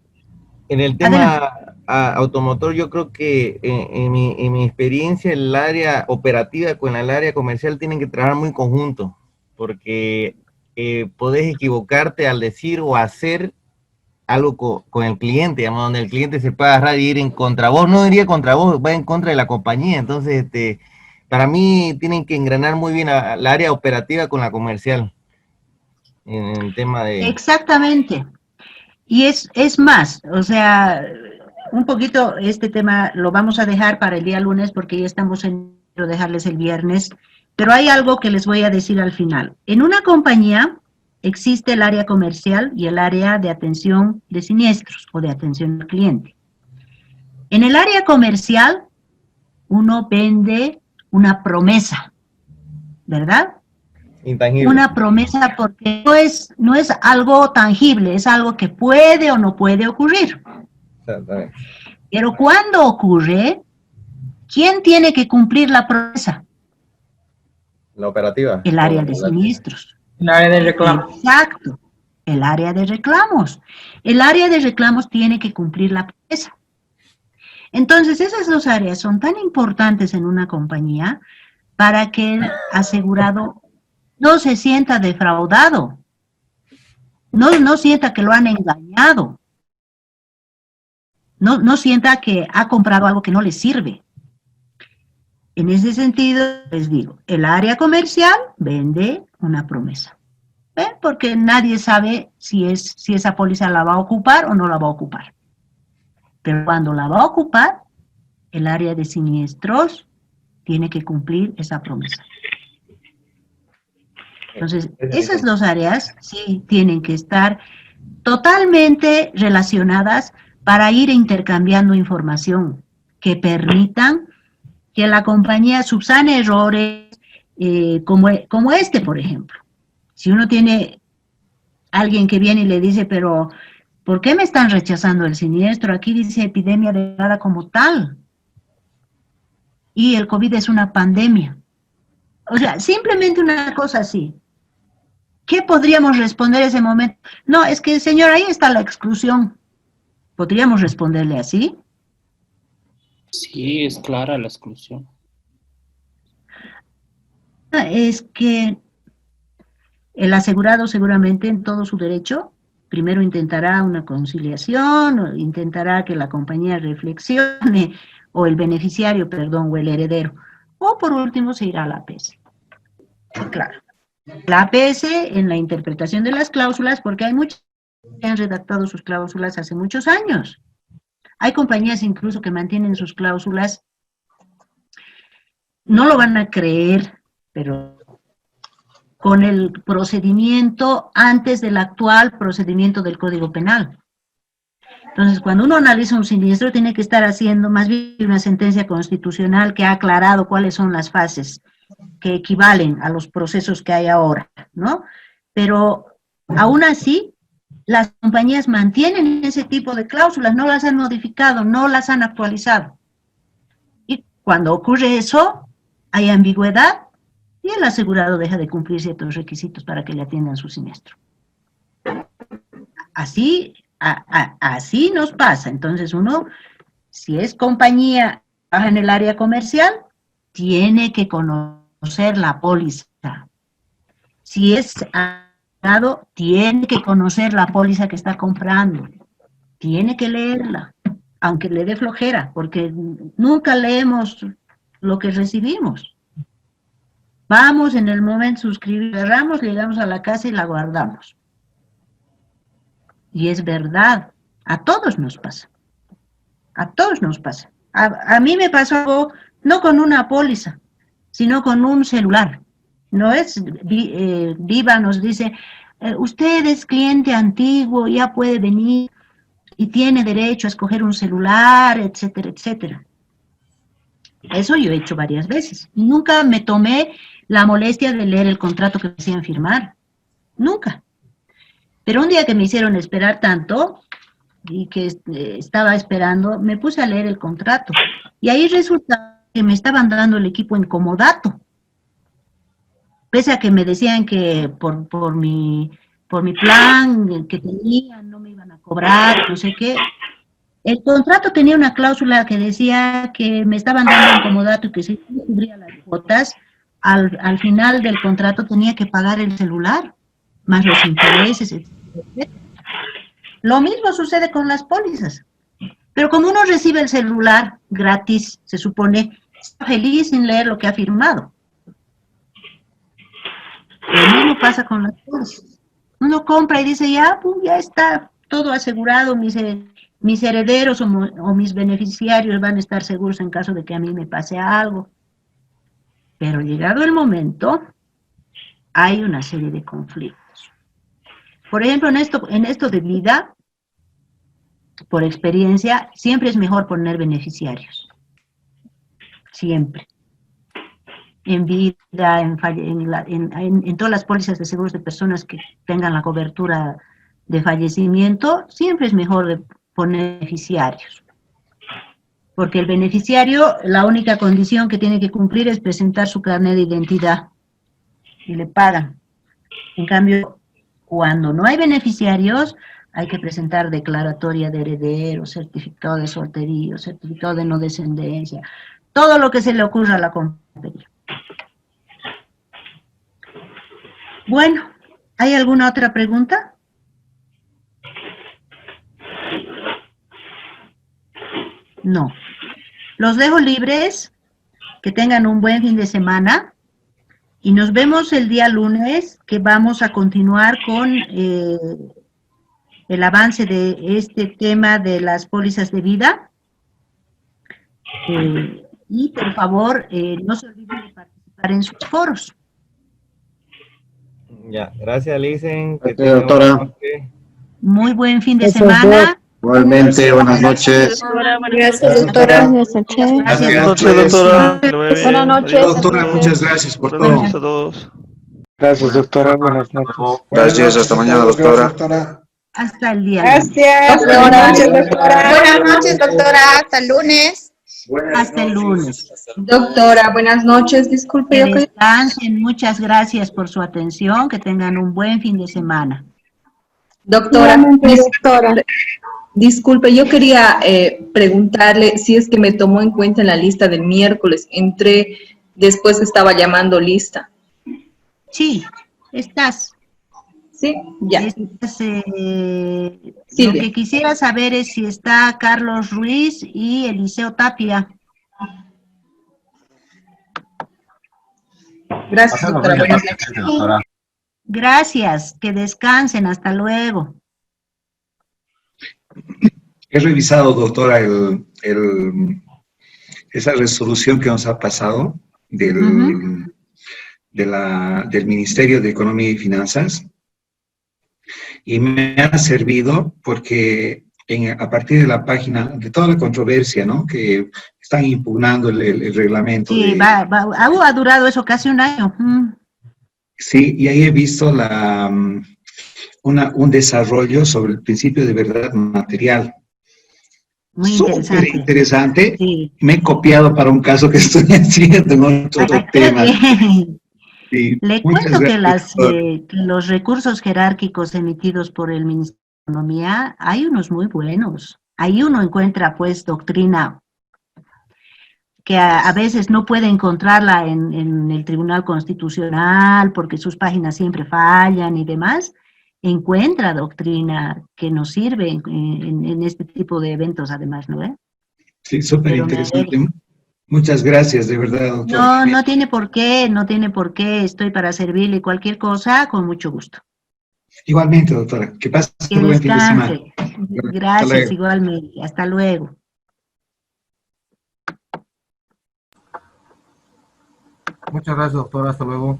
En el tema automotor, yo creo que en mi experiencia, el área operativa con el área comercial tienen que trabajar muy conjunto, porque podés equivocarte al decir o hacer algo con el cliente, digamos, donde el cliente se puede agarrar y ir en contra vos. No iría contra vos, va en contra de la compañía. Entonces, para mí tienen que engranar muy bien la área operativa con la comercial en el tema de... Exactamente. Y es más, o sea, un poquito este tema lo vamos a dejar para el día lunes porque ya estamos en dejarles el viernes, pero hay algo que les voy a decir al final. En una compañía existe el área comercial y el área de atención de siniestros o de atención al cliente. En el área comercial uno vende una promesa, ¿verdad? Intangible. Una promesa porque no es algo tangible, es algo que puede o no puede ocurrir. Exactamente. Pero cuando ocurre, ¿quién tiene que cumplir la promesa? La operativa. El área de siniestros. El área de reclamos. Exacto, el área de reclamos. El área de reclamos tiene que cumplir la promesa. Entonces, esas dos áreas son tan importantes en una compañía para que el asegurado no se sienta defraudado, no sienta que lo han engañado, no sienta que ha comprado algo que no le sirve. En ese sentido, les digo, el área comercial vende una promesa, ¿ven? Porque nadie sabe si esa póliza la va a ocupar o no la va a ocupar. Pero cuando la va a ocupar, el área de siniestros tiene que cumplir esa promesa. Entonces, esas dos áreas sí tienen que estar totalmente relacionadas para ir intercambiando información que permitan que la compañía subsane errores como este, por ejemplo. Si uno tiene alguien que viene y le dice, pero ¿por qué me están rechazando el siniestro? Aquí dice epidemia declarada como tal. Y el COVID es una pandemia. O sea, simplemente una cosa así. ¿Qué podríamos responder en ese momento? No, es que, señor, ahí está la exclusión. ¿Podríamos responderle así? Sí, es clara la exclusión. Es que el asegurado seguramente en todo su derecho, primero intentará una conciliación, o intentará que la compañía reflexione, o el beneficiario, perdón, o el heredero, o por último se irá a la APS. Claro. La APS en la interpretación de las cláusulas, porque hay muchos que han redactado sus cláusulas hace muchos años. Hay compañías incluso que mantienen sus cláusulas, no lo van a creer, pero con el procedimiento antes del actual procedimiento del Código Penal. Entonces, cuando uno analiza un siniestro, tiene que estar haciendo más bien una sentencia constitucional que ha aclarado cuáles son las fases que equivalen a los procesos que hay ahora, ¿no? Pero aún así, las compañías mantienen ese tipo de cláusulas, no las han modificado, no las han actualizado. Y cuando ocurre eso, hay ambigüedad y el asegurado deja de cumplir ciertos requisitos para que le atiendan su siniestro. Así nos pasa. Entonces uno, si es compañía, trabaja en el área comercial, tiene que conocer la póliza. Si es asegurado, tiene que conocer la póliza que está comprando. tiene que leerla, aunque le dé flojera, porque nunca leemos lo que recibimos. Vamos en el momento, suscribimos, llegamos a la casa y la guardamos. Y es verdad, a todos nos pasa. A todos nos pasa. A mí me pasó algo, no con una póliza, sino con un celular. No es, Viva nos dice, usted es cliente antiguo, ya puede venir y tiene derecho a escoger un celular, etcétera, etcétera. Eso yo he hecho varias veces. Nunca me tomé la molestia de leer el contrato que me hacían firmar. Nunca. Pero un día que me hicieron esperar tanto, y que estaba esperando, me puse a leer el contrato. Y ahí resulta que me estaban dando el equipo en comodato. Pese a que me decían que por mi plan que tenían, no me iban a cobrar, no sé qué. El contrato tenía una cláusula que decía que me estaban dando en comodato y que si no cubría las cuotas, al final del contrato tenía que pagar el celular, más los intereses, etc. Lo mismo sucede con las pólizas. Pero como uno recibe el celular gratis, se supone, está feliz sin leer lo que ha firmado. Lo mismo pasa con las pólizas. Uno compra y dice, ya, pues, ya está todo asegurado, mis herederos o mis beneficiarios van a estar seguros en caso de que a mí me pase algo. Pero llegado el momento, hay una serie de conflictos. Por ejemplo, en esto de vida, por experiencia, siempre es mejor poner beneficiarios. Siempre. En vida, en todas las pólizas de seguros de personas que tengan la cobertura de fallecimiento, siempre es mejor poner beneficiarios. Porque el beneficiario, la única condición que tiene que cumplir es presentar su carnet de identidad y le pagan. En cambio, cuando no hay beneficiarios, hay que presentar declaratoria de heredero, certificado de solterío, certificado de no descendencia, todo lo que se le ocurra a la compañía. Bueno, ¿hay alguna otra pregunta? No. Los dejo libres, que tengan un buen fin de semana y nos vemos el día lunes, que vamos a continuar con el avance de este tema de las pólizas de vida. Y por favor, no se olviden de participar en sus foros. Ya, gracias, Licen. Gracias, doctora. Muy buen fin de semana. Igualmente, buenas noches. Gracias, doctora. Buenas noches. Buenas noches, doctora. Que le vaya bien. Buenas noches. Doctora, muchas gracias por Buenas todo. noches a todos. Gracias, doctora. Buenas noches. Gracias, hasta mañana, doctora. Hasta el día. Gracias. Buenas noches, doctora. Buenas noches, doctora. Hasta el lunes. Hasta el lunes. Doctora, buenas noches. Disculpe. Que descansen. Muchas gracias por su atención. Que tengan un buen fin de semana. Doctora, disculpe, yo quería preguntarle si es que me tomó en cuenta en la lista del miércoles. Entré después que estaba llamando lista. Sí, estás. Sí, ya. Estás, lo que quisiera saber es si está Carlos Ruiz y Eliseo Tapia. Gracias, doctora. Buenas noches, doctora. Gracias, que descansen, hasta luego. He revisado, doctora, esa resolución que nos ha pasado del Ministerio de Economía y Finanzas, y me ha servido porque a partir de la página, de toda la controversia, ¿no?, que están impugnando el reglamento. Sí, ha durado eso casi un año. Sí, y ahí he visto un desarrollo sobre el principio de verdad material. Muy súper interesante. Sí. Me he copiado para un caso que estoy haciendo en otro tema. Sí, le cuento que los recursos jerárquicos emitidos por el Ministerio de Economía, hay unos muy buenos. Ahí uno encuentra, pues, doctrina que a veces no puede encontrarla en el Tribunal Constitucional porque sus páginas siempre fallan y demás. encuentra doctrina que nos sirve en este tipo de eventos, además, ¿no? Sí, súper Pero me interesante. Muchas gracias, de verdad, doctora. No, no tiene por qué, no tiene por qué. Estoy para servirle cualquier cosa, con mucho gusto. Igualmente, doctora. Que pases Que un buen fin de semana. descanse. Hasta Gracias, luego. igualmente. Hasta luego. Muchas gracias, doctora. Hasta luego.